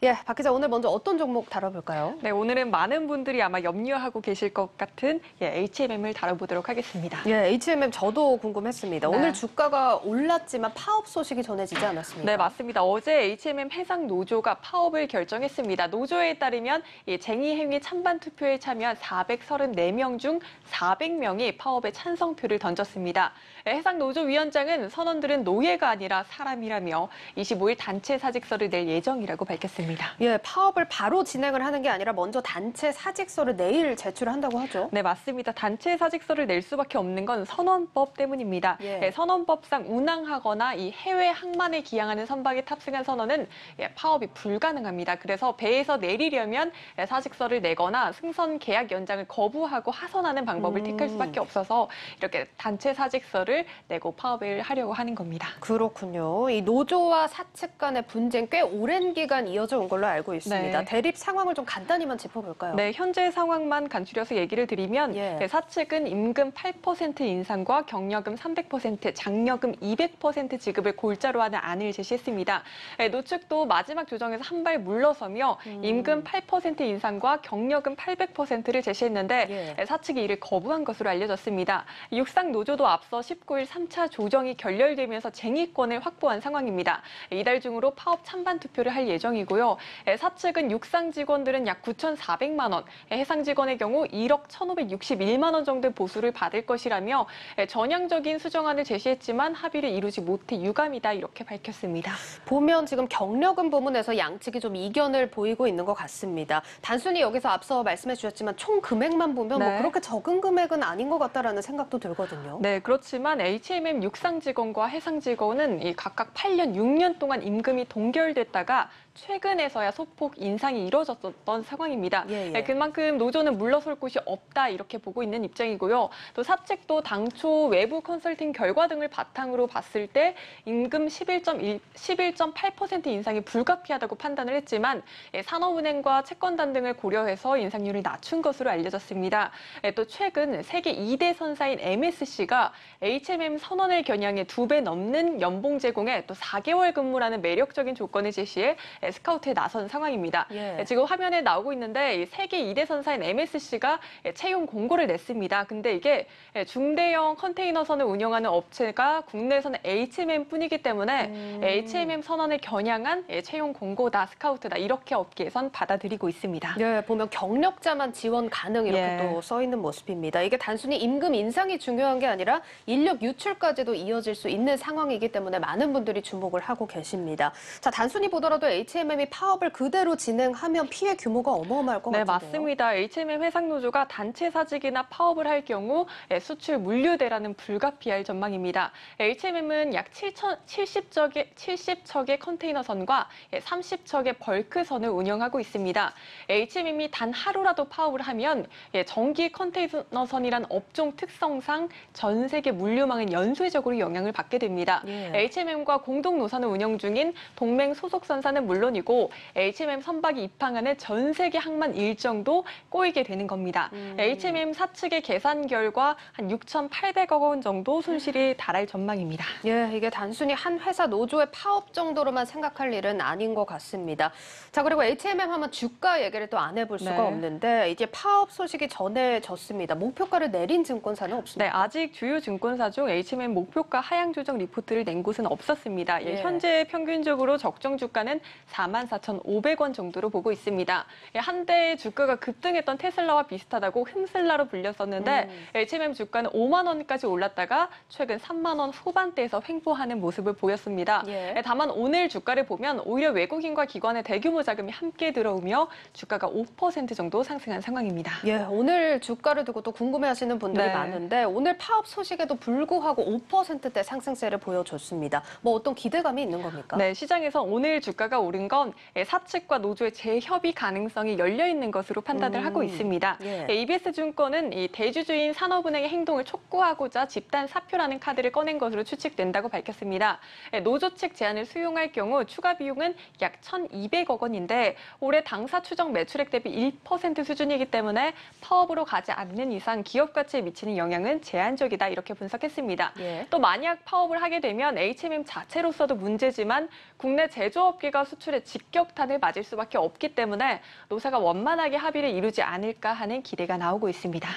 예, 박 기자 오늘 먼저 어떤 종목 다뤄볼까요? 네, 오늘은 많은 분들이 아마 염려하고 계실 것 같은 HMM을 다뤄보도록 하겠습니다. 예, HMM 저도 궁금했습니다. 네. 오늘 주가가 올랐지만 파업 소식이 전해지지 않았습니까? 네, 맞습니다. 어제 HMM 해상 노조가 파업을 결정했습니다. 노조에 따르면 쟁의행위 찬반 투표에 참여한 434명 중 400명이 파업에 찬성표를 던졌습니다. 해상 노조 위원장은 선원들은 노예가 아니라 사람이라며 25일 단체 사직서를 낼 예정이라고 밝혔습니다. 예, 파업을 바로 진행을 하는 게 아니라 먼저 단체 사직서를 내일 제출한다고 하죠. 네, 맞습니다. 단체 사직서를 낼 수밖에 없는 건 선원법 때문입니다. 예. 선원법상 운항하거나 이 해외 항만에 기항하는 선박에 탑승한 선원은 파업이 불가능합니다. 그래서 배에서 내리려면 사직서를 내거나 승선 계약 연장을 거부하고 하선하는 방법을 택할 수밖에 없어서 이렇게 단체 사직서를 내고 파업을 하려고 하는 겁니다. 그렇군요. 이 노조와 사측 간의 분쟁 꽤 오랜 기간 이어져 온 걸로 알고 있습니다. 네. 대립 상황을 좀 간단히만 짚어볼까요? 네, 현재 상황만 간추려서 얘기를 드리면 사측은 임금 8% 인상과 경력금 300%, 장려금 200% 지급을 골자로 하는 안을 제시했습니다. 노측도 마지막 조정에서 한 발 물러서며 임금 8% 인상과 경력금 800%를 제시했는데 사측이 이를 거부한 것으로 알려졌습니다. 육상 노조도 앞서 19일 3차 조정이 결렬되면서 쟁의권을 확보한 상황입니다. 이달 중으로 파업 찬반 투표를 할 예정이고요. 있고요. 사측은 육상 직원들은 약 9,400만 원, 해상 직원의 경우 1억 1,561만 원 정도의 보수를 받을 것이라며 전향적인 수정안을 제시했지만 합의를 이루지 못해 유감이다 이렇게 밝혔습니다. 보면 지금 경력금 부분에서 양측이 좀 이견을 보이고 있는 것 같습니다. 단순히 여기서 앞서 말씀해 주셨지만 총 금액만 보면 뭐 그렇게 적은 금액은 아닌 것 같다라는 생각도 들거든요. 네, 그렇지만 HMM 육상 직원과 해상 직원은 각각 8년, 6년 동안 임금이 동결됐다가 최근에서야 소폭 인상이 이루어졌던 상황입니다. 그만큼 노조는 물러설 곳이 없다 이렇게 보고 있는 입장이고요. 또 사측도 당초 외부 컨설팅 결과 등을 바탕으로 봤을 때 임금 11.8% 인상이 불가피하다고 판단을 했지만 산업은행과 채권단 등을 고려해서 인상률을 낮춘 것으로 알려졌습니다. 또 최근 세계 2대 선사인 MSC가 HMM 선언을 겨냥해 2배 넘는 연봉 제공에 또 4개월 근무라는 매력적인 조건을 제시해 스카우트에 나선 상황입니다. 지금 화면에 나오고 있는데 세계 2대 선사인 MSC가 채용 공고를 냈습니다. 근데 이게 중대형 컨테이너선을 운영하는 업체가 국내에서는 HMM뿐이기 때문에 HMM 선언을 겨냥한 채용 공고다, 스카우트다 이렇게 업계에선 받아들이고 있습니다. 보면 경력자만 지원 가능 이렇게 또 써 있는 모습입니다. 이게 단순히 임금 인상이 중요한 게 아니라 인력 유출까지도 이어질 수 있는 상황이기 때문에 많은 분들이 주목을 하고 계십니다. 자, 단순히 보더라도 HMM이 파업을 그대로 진행하면 피해 규모가 어마어마할 것 같은데요. 네, 맞습니다. HMM 해상노조가 단체 사직이나 파업을 할 경우 수출 물류대란은 불가피할 전망입니다. HMM은 약 70척의 컨테이너선과 30척의 벌크선을 운영하고 있습니다. HMM이 단 하루라도 파업을 하면 정기 컨테이너선이란 업종 특성상 전 세계 물류망은 연쇄적으로 영향을 받게 됩니다. HMM과 공동 노선을 운영 중인 동맹 소속 선사는 물론이고 HMM 선박이 입항하는 전 세계 항만 일정도 꼬이게 되는 겁니다. HMM 사측의 계산 결과 한 6,800억 원 정도 손실이 달할 전망입니다. 이게 단순히 한 회사 노조의 파업 정도로만 생각할 일은 아닌 것 같습니다. 자, 그리고 HMM 하면 주가 얘기를 또 안 해볼 수가 없는데 이제 파업 소식이 전해졌습니다. 목표가를 내린 증권사는 없습니다. 네, 아직 주요 증권사 중 HMM 목표가 하향 조정 리포트를 낸 곳은 없었습니다. 현재 평균적으로 적정 주가는 44,500원 정도로 보고 있습니다. 한때 주가가 급등했던 테슬라와 비슷하다고 흠슬라로 불렸었는데 HMM 주가는 5만 원까지 올랐다가 최근 3만 원 후반대에서 횡보하는 모습을 보였습니다. 다만 오늘 주가를 보면 오히려 외국인과 기관의 대규모 자금이 함께 들어오며 주가가 5% 정도 상승한 상황입니다. 오늘 주가를 두고 또 궁금해하시는 분들이 많은데 오늘 파업 소식에도 불구하고 5%대 상승세를 보여줬습니다. 뭐 어떤 기대감이 있는 겁니까? 네, 시장에서 오늘 주가가 오른 건 사측과 노조의 재협의 가능성이 열려 있는 것으로 판단을 하고 있습니다. EBS증권은 이 대주주인 산업은행의 행동을 촉구하고자 집단 사표라는 카드를 꺼낸 것으로 추측된다고 밝혔습니다. 노조 측 제안을 수용할 경우 추가 비용은 약 1,200억 원인데 올해 당사 추정 매출액 대비 1% 수준이기 때문에 파업으로 가지 않는 이상 기업 가치에 미치는 영향은 제한적이다 이렇게 분석했습니다. 또 만약 파업을 하게 되면 HMM 자체로서도 문제지만 국내 제조업계가 수출에 직격탄을 맞을 수밖에 없기 때문에 노사가 원만하게 합의를 이루지 않을까 하는 기대가 나오고 있습니다.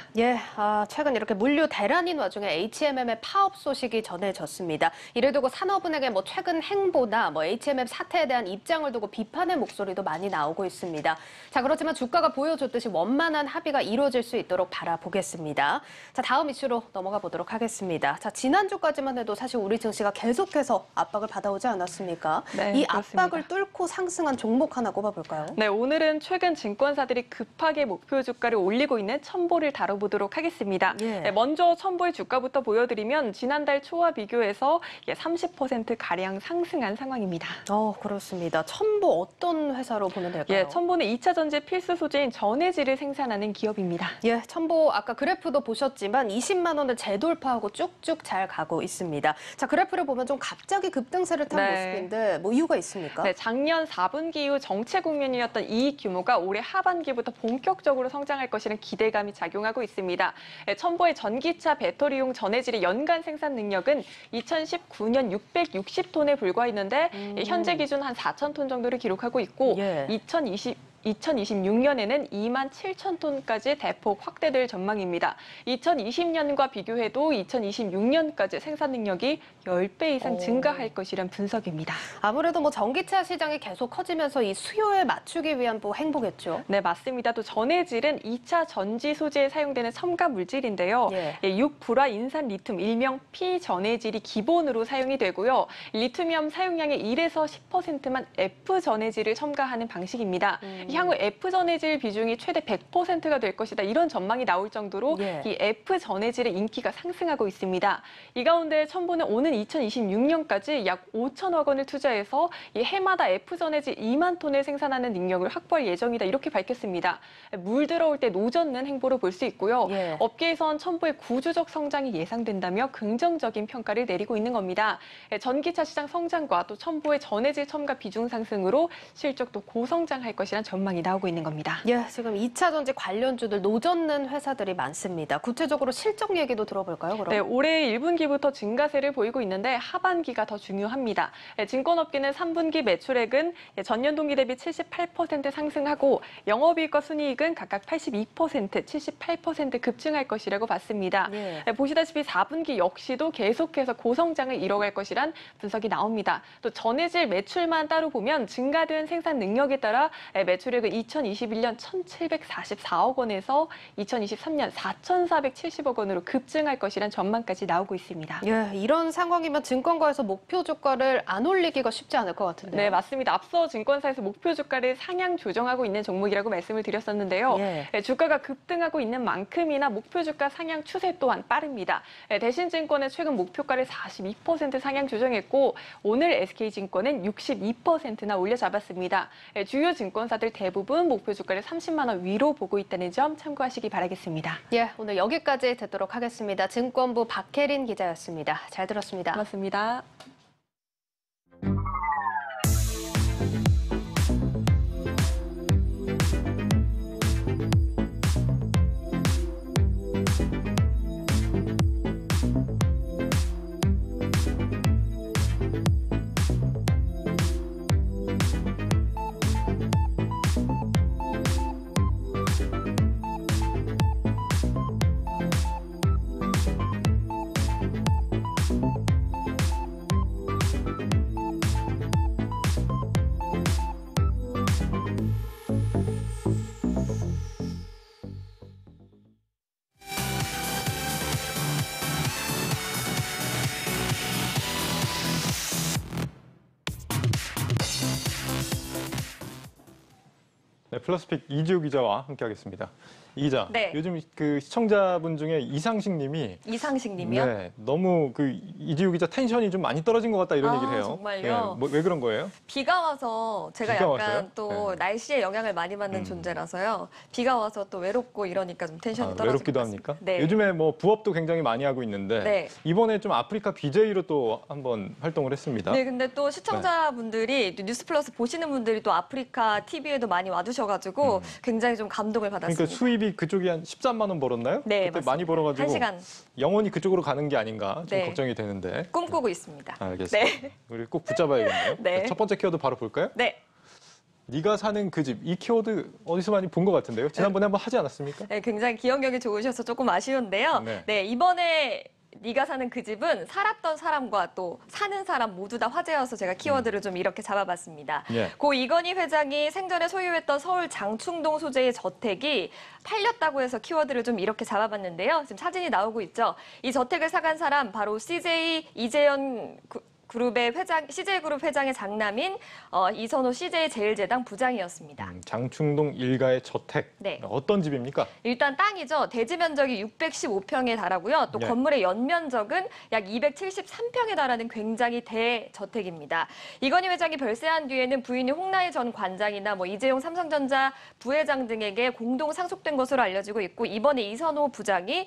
최근 이렇게 물류 대란인 와중에 HMM의 파업 소식이 전해졌습니다. 이를 두고 산업은행의 최근 행보나 HMM 사태에 대한 입장을 두고 비판의 목소리도 많이 나오고 있습니다. 자, 그렇지만 주가가 보여줬듯이 원만한 합의가 이루어질 수 있도록 바라보겠습니다. 자, 다음 이슈로 넘어가 보도록 하겠습니다. 자, 지난주까지만 해도 사실 우리 증시가 계속해서 압박을 받아오지 않았습니까? 이 압박을 뚫고 상승한 종목 하나 꼽아볼까요? 네, 오늘은 최근 증권사들이 급하게 목표 주가를 올리고 있는 첨보를 다뤄보도록 하겠습니다. 먼저 첨보의 주가부터 보여드리면 지난달 초와 비교해서 30%가량 상승한 상황입니다. 그렇습니다. 첨보 어떤 회사로 보면 될까요? 첨보는 2차 전지 필수 소재인 전해질을 생산하는 기업입니다. 첨보 아까 그래프도 보셨지만 20만 원을 재돌파하고 쭉쭉 잘 가고 있습니다. 자, 그래프를 보면 좀 갑자기 급등세를 탄 모습인데 뭐 이유가 있습니까? 작년 4분기 이후 정체 국면이었던 이익 규모가 올해 하반기부터 본격적으로 성장할 것이라는 기대감이 작용하고 있습니다. 첨보의 전기차 배터리용 전해질의 연간 생산 능력은 2019년 660톤에 불과했는데 현재 기준 한 4,000톤 정도를 기록하고 있고 2026년에는 2만 7천 톤까지 대폭 확대될 전망입니다. 2020년과 비교해도 2026년까지 생산 능력이 10배 이상 증가할 것이란 분석입니다. 아무래도 뭐 전기차 시장이 계속 커지면서 이 수요에 맞추기 위한 뭐 행보겠죠. 네, 맞습니다. 또 전해질은 2차 전지 소재에 사용되는 첨가 물질인데요. 예, 6불화 인산 리튬, 일명 P전해질이 기본으로 사용이 되고요. 리튬이엄 사용량의 1에서 10%만 F전해질을 첨가하는 방식입니다. 향후 F전해질 비중이 최대 100%가 될 것이다. 이런 전망이 나올 정도로 이 F전해질의 인기가 상승하고 있습니다. 이 가운데 첨보는 오는 2026년까지 약 5천억 원을 투자해서 이 해마다 F전해질 2만 톤을 생산하는 능력을 확보할 예정이다. 이렇게 밝혔습니다. 물 들어올 때 노젓는 행보로 볼 수 있고요. 업계에선 첨보의 구조적 성장이 예상된다며 긍정적인 평가를 내리고 있는 겁니다. 전기차 시장 성장과 또 첨보의 전해질 첨가 비중 상승으로 실적도 고성장할 것이란 전망이 나오고 있는 겁니다. 예, 지금 2차 전지 관련주들 노젓는 회사들이 많습니다. 구체적으로 실적 얘기도 들어볼까요, 그럼? 네, 올해 1분기부터 증가세를 보이고 있는데 하반기가 더 중요합니다. 증권업계는 3분기 매출액은 전년 동기 대비 78% 상승하고 영업이익과 순이익은 각각 82%, 78% 급증할 것이라고 봤습니다. 보시다시피 4분기 역시도 계속해서 고성장을 이뤄갈 것이란 분석이 나옵니다. 또 전해질 매출만 따로 보면 증가된 생산 능력에 따라 매출액은 2021년 1,744억 원에서 2023년 4,470억 원으로 급증할 것이란 전망까지 나오고 있습니다. 예, 이런 상황이면 증권가에서 목표 주가를 안 올리기가 쉽지 않을 것 같은데요. 네, 맞습니다. 앞서 증권사에서 목표 주가를 상향 조정하고 있는 종목이라고 말씀을 드렸었는데요. 주가가 급등하고 있는 만큼이나 목표 주가 상향 추세 또한 빠릅니다. 대신증권은 최근 목표가를 42% 상향 조정했고 오늘 SK증권은 62%나 올려잡았습니다. 주요 증권사들 대부분 목표 주가를 30만 원 위로 보고 있다는 점 참고하시기 바라겠습니다. 예, 오늘 여기까지 듣도록 하겠습니다. 증권부 박혜린 기자였습니다. 잘 들었습니다. 고맙습니다. 네, 플러스픽 이지우 기자와 함께하겠습니다. 이 기자, 네. 요즘 그 시청자분 중에 이상식님이 이상식님이요? 너무 그 이지우 기자 텐션이 좀 많이 떨어진 것 같다 이런 얘기를 해요. 정말요? 왜 그런 거예요? 비가 와서 제가 비가 약간 왔어요? 또 날씨에 영향을 많이 받는 존재라서요. 비가 와서 또 외롭고 이러니까 좀 텐션이 떨어지고 외롭기도 합니까? 네. 요즘에 뭐 부업도 굉장히 많이 하고 있는데 네. 이번에 좀 아프리카 BJ로 또 한번 활동을 했습니다. 네, 근데 또 시청자분들이 뉴스플러스 보시는 분들이 또 아프리카 TV에도 많이 와주셔가지고 굉장히 좀 감동을 받았습니다. 그러니까 수입이 그쪽이 한 13만 원 벌었나요? 네, 그때 맞습니다. 많이 벌어가지고 1시간. 영원히 그쪽으로 가는 게 아닌가 좀 네. 걱정이 되는데. 꿈꾸고 있습니다. 알겠습니다. 네. 우리 꼭 붙잡아야겠네요. 네. 첫 번째 키워드 바로 볼까요? 네. 네가 사는 그 집, 이 키워드 어디서 많이 본 것 같은데요? 지난번에 한번 하지 않았습니까? 네, 굉장히 기억력이 좋으셔서 조금 아쉬운데요. 네. 이번에 네가 사는 그 집은 살았던 사람과 또 사는 사람 모두 다 화제여서 제가 키워드를 좀 이렇게 잡아봤습니다. 예. 고 이건희 회장이 생전에 소유했던 서울 장충동 소재의 저택이 팔렸다고 해서 키워드를 좀 이렇게 잡아봤는데요. 지금 사진이 나오고 있죠. 이 저택을 사간 사람 바로 CJ 이재현 그룹의 CJ그룹 회장의 장남인 이선호 CJ제일제당 부장이었습니다. 장충동 일가의 저택. 네. 어떤 집입니까? 일단 땅이죠. 대지 면적이 615평에 달하고요. 또 예. 건물의 연면적은 약 273평에 달하는 굉장히 대저택입니다. 이건희 회장이 별세한 뒤에는 부인이 홍나희 전 관장이나 이재용 삼성전자 부회장 등에게 공동 상속된 것으로 알려지고 있고 이번에 이선호 부장이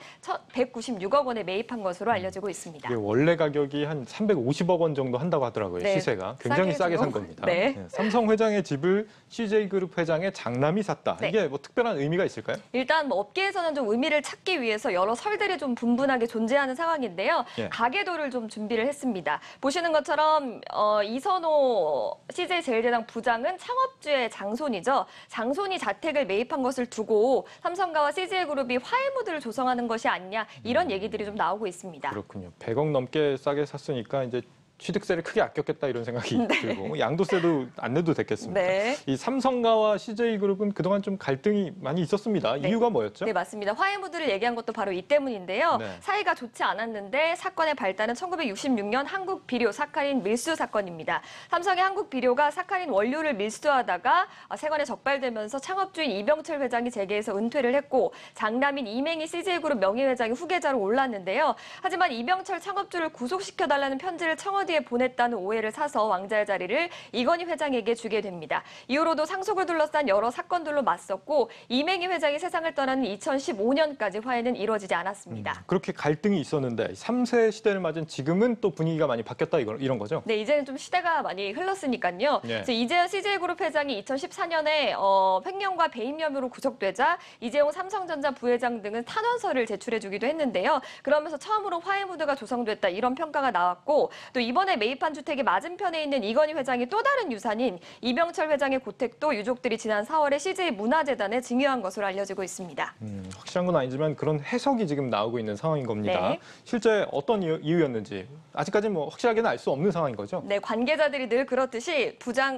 196억 원에 매입한 것으로 알려지고 있습니다. 이게 원래 가격이 한 350억 원 원 정도 한다고 하더라고요. 네. 시세가. 굉장히 싸게 산 주로. 겁니다. 네. 삼성 회장의 집을 CJ그룹 회장의 장남이 샀다. 네. 이게 뭐 특별한 의미가 있을까요? 일단 뭐 업계에서는 좀 의미를 찾기 위해서 여러 설들이 좀 분분하게 존재하는 상황인데요. 예. 가계도를 좀 준비를 했습니다. 보시는 것처럼 이선호 CJ제일제당 부장은 창업주의 장손이죠. 장손이 자택을 매입한 것을 두고 삼성가와 CJ그룹이 화해무드를 조성하는 것이 아니냐 이런 얘기들이 좀 나오고 있습니다. 그렇군요. 100억 넘게 싸게 샀으니까 이제 취득세를 크게 아꼈겠다 이런 생각이 들고 양도세도 안 내도 됐겠습니다. 네. 이 삼성가와 CJ그룹은 그동안 좀 갈등이 많이 있었습니다. 네. 이유가 뭐였죠? 네, 맞습니다. 화해무드를 얘기한 것도 바로 이 때문인데요. 네. 사이가 좋지 않았는데 사건의 발단은 1966년 한국비료 사카린 밀수 사건입니다. 삼성의 한국비료가 사카린 원료를 밀수하다가 세관에 적발되면서 창업주인 이병철 회장이 재계에서 은퇴를 했고 장남인 이맹희 CJ그룹 명예회장이 후계자로 올랐는데요. 하지만 이병철 창업주를 구속시켜달라는 편지를 청와대에 보냈다는 오해를 사서 왕자의 자리를 이건희 회장에게 주게 됩니다. 이후로도 상속을 둘러싼 여러 사건들로 맞섰고 이맹희 회장이 세상을 떠나는 2015년까지 화해는 이루어지지 않았습니다. 그렇게 갈등이 있었는데 3세 시대를 맞은 지금은 또 분위기가 많이 바뀌었다 이런 거죠? 네, 이제는 좀 시대가 많이 흘렀으니까요. 예. 그래서 이재현 CJ그룹 회장이 2014년에 횡령과 배임 혐의로 구속되자 이재용 삼성전자 부회장 등은 탄원서를 제출해주기도 했는데요. 그러면서 처음으로 화해무드가 조성됐다 이런 평가가 나왔고 또 이번에 매입한 주택의 맞은편에 있는 이건희 회장이 또 다른 유산인 이병철 회장의 고택도 유족들이 지난 4월에 CJ문화재단에 증여한 것으로 알려지고 있습니다. 확실한 건 아니지만 그런 해석이 지금 나오고 있는 상황인 겁니다. 네. 실제 어떤 이유였는지 아직까지는 뭐 확실하게는 알 수 없는 상황인 거죠? 네, 관계자들이 늘 그렇듯이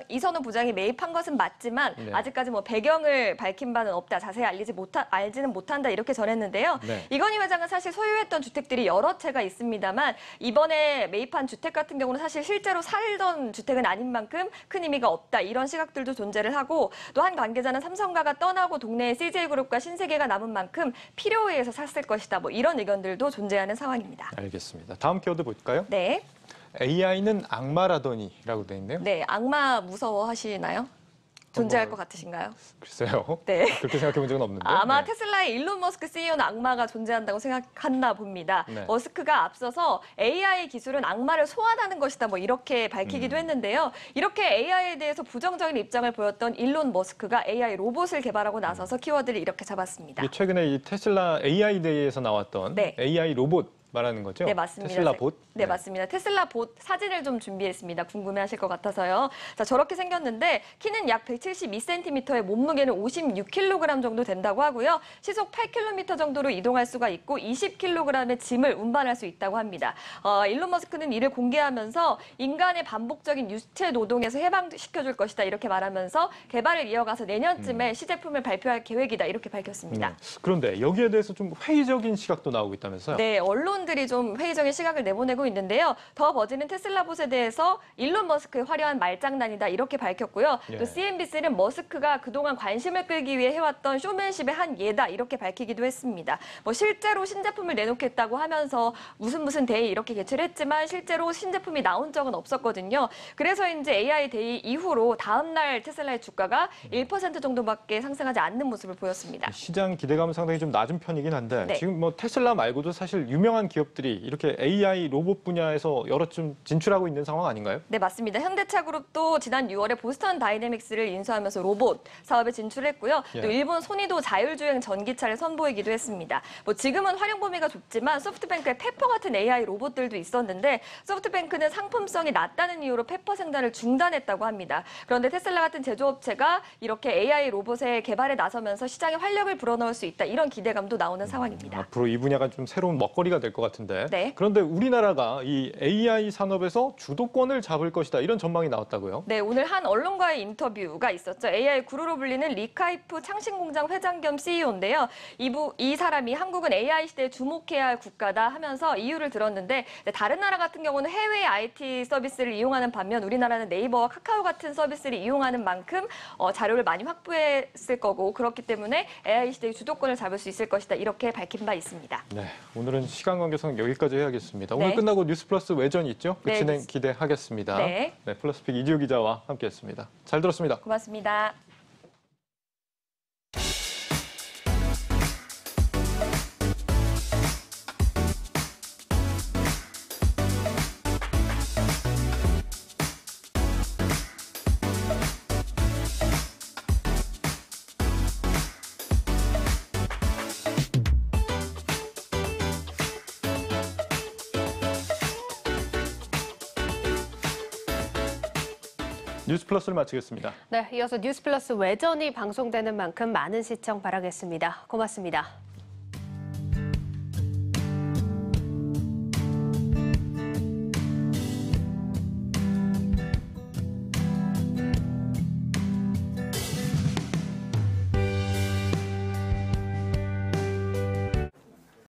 이선호 부장이 매입한 것은 맞지만 네. 아직까지 뭐 배경을 밝힌 바는 없다, 자세히 알지는 못한다 이렇게 전했는데요. 네. 이건희 회장은 사실 소유했던 주택들이 여러 채가 있습니다만 이번에 매입한 주택 같은 경우는 사실 실제로 살던 주택은 아닌 만큼 큰 의미가 없다 이런 시각들도 존재를 하고 또 한 관계자는 삼성가가 떠나고 동네에 CJ그룹과 신세계가 남은 만큼 필요에 의해서 샀을 것이다 뭐 이런 의견들도 존재하는 상황입니다. 알겠습니다. 다음 키워드 볼까요? 네. AI는 악마라더니라고 돼 있네요. 네, 악마 무서워하시나요? 존재할 것 같으신가요? 글쎄요. 네. 그렇게 생각해 본 적은 없는데. 아마 네. 테슬라의 일론 머스크 CEO는 악마가 존재한다고 생각했나 봅니다. 네. 머스크가 앞서서 AI 기술은 악마를 소환하는 것이다 뭐 이렇게 밝히기도 했는데요. 이렇게 AI에 대해서 부정적인 입장을 보였던 일론 머스크가 AI 로봇을 개발하고 나서서 키워드를 이렇게 잡았습니다. 이게 최근에 이 테슬라 AI 데이에서 나왔던 네. AI 로봇 말하는 거죠? 네, 맞습니다. 테슬라 봇? 네, 맞습니다. 테슬라 봇 사진을 좀 준비했습니다. 궁금해하실 것 같아서요. 자, 저렇게 생겼는데 키는 약 172cm에 몸무게는 56kg 정도 된다고 하고요. 시속 8km 정도로 이동할 수가 있고 20kg의 짐을 운반할 수 있다고 합니다. 일론 머스크는 이를 공개하면서 인간의 반복적인 유체 노동에서 해방시켜줄 것이다 이렇게 말하면서 개발을 이어가서 내년쯤에 시제품을 발표할 계획이다 이렇게 밝혔습니다. 그런데 여기에 대해서 좀 회의적인 시각도 나오고 있다면서요? 네, 언론들이 좀 회의적인 시각을 내보내고 있는데요. 더 버진은 테슬라 봇에 대해서 일론 머스크의 화려한 말장난이다 이렇게 밝혔고요. 예. 또 CNBC는 머스크가 그동안 관심을 끌기 위해 해왔던 쇼맨십의 한 예다 이렇게 밝히기도 했습니다. 뭐 실제로 신제품을 내놓겠다고 하면서 무슨 데이 이렇게 개최를 했지만 실제로 신제품이 나온 적은 없었거든요. 그래서 이제 AI 데이 이후로 다음 날 테슬라의 주가가 1% 정도밖에 상승하지 않는 모습을 보였습니다. 시장 기대감은 상당히 좀 낮은 편이긴 한데 네. 지금 뭐 테슬라 말고도 사실 유명한 기업들이 이렇게 AI 로봇 분야에서 여러 좀 진출하고 있는 상황 아닌가요? 네, 맞습니다. 현대차 그룹도 지난 6월에 보스턴 다이내믹스를 인수하면서 로봇 사업에 진출했고요. 예. 또 일본 소니도 자율주행 전기차를 선보이기도 했습니다. 뭐 지금은 활용 범위가 좁지만 소프트뱅크의 페퍼 같은 AI 로봇들도 있었는데 소프트뱅크는 상품성이 낮다는 이유로 페퍼 생산을 중단했다고 합니다. 그런데 테슬라 같은 제조업체가 이렇게 AI 로봇의 개발에 나서면서 시장에 활력을 불어넣을 수 있다. 이런 기대감도 나오는 상황입니다. 앞으로 이 분야가 좀 새로운 먹거리가 될 것 같은데. 네. 그런데 우리나라가 이 AI 산업에서 주도권을 잡을 것이다. 이런 전망이 나왔다고요? 네, 오늘 한 언론과의 인터뷰가 있었죠. AI 구루로 불리는 리카이프 창신공장 회장 겸 CEO인데요. 이 사람이 한국은 AI 시대에 주목해야 할 국가다 하면서 이유를 들었는데 다른 나라 같은 경우는 해외 IT 서비스를 이용하는 반면 우리나라는 네이버와 카카오 같은 서비스를 이용하는 만큼 자료를 많이 확보했을 거고 그렇기 때문에 AI 시대의 주도권을 잡을 수 있을 것이다. 이렇게 밝힌 바 있습니다. 네, 오늘은 시간 관계상 여기까지 해야겠습니다. 오늘 네. 끝나고 뉴스플러스 외전이 있죠? 그 네, 진행 기대하겠습니다. 네. 플러스픽 이지우 기자와 함께했습니다. 잘 들었습니다. 고맙습니다. 뉴스플러스를 마치겠습니다. 네, 이어서 뉴스플러스 외전이 방송되는 만큼 많은 시청 바라겠습니다. 고맙습니다.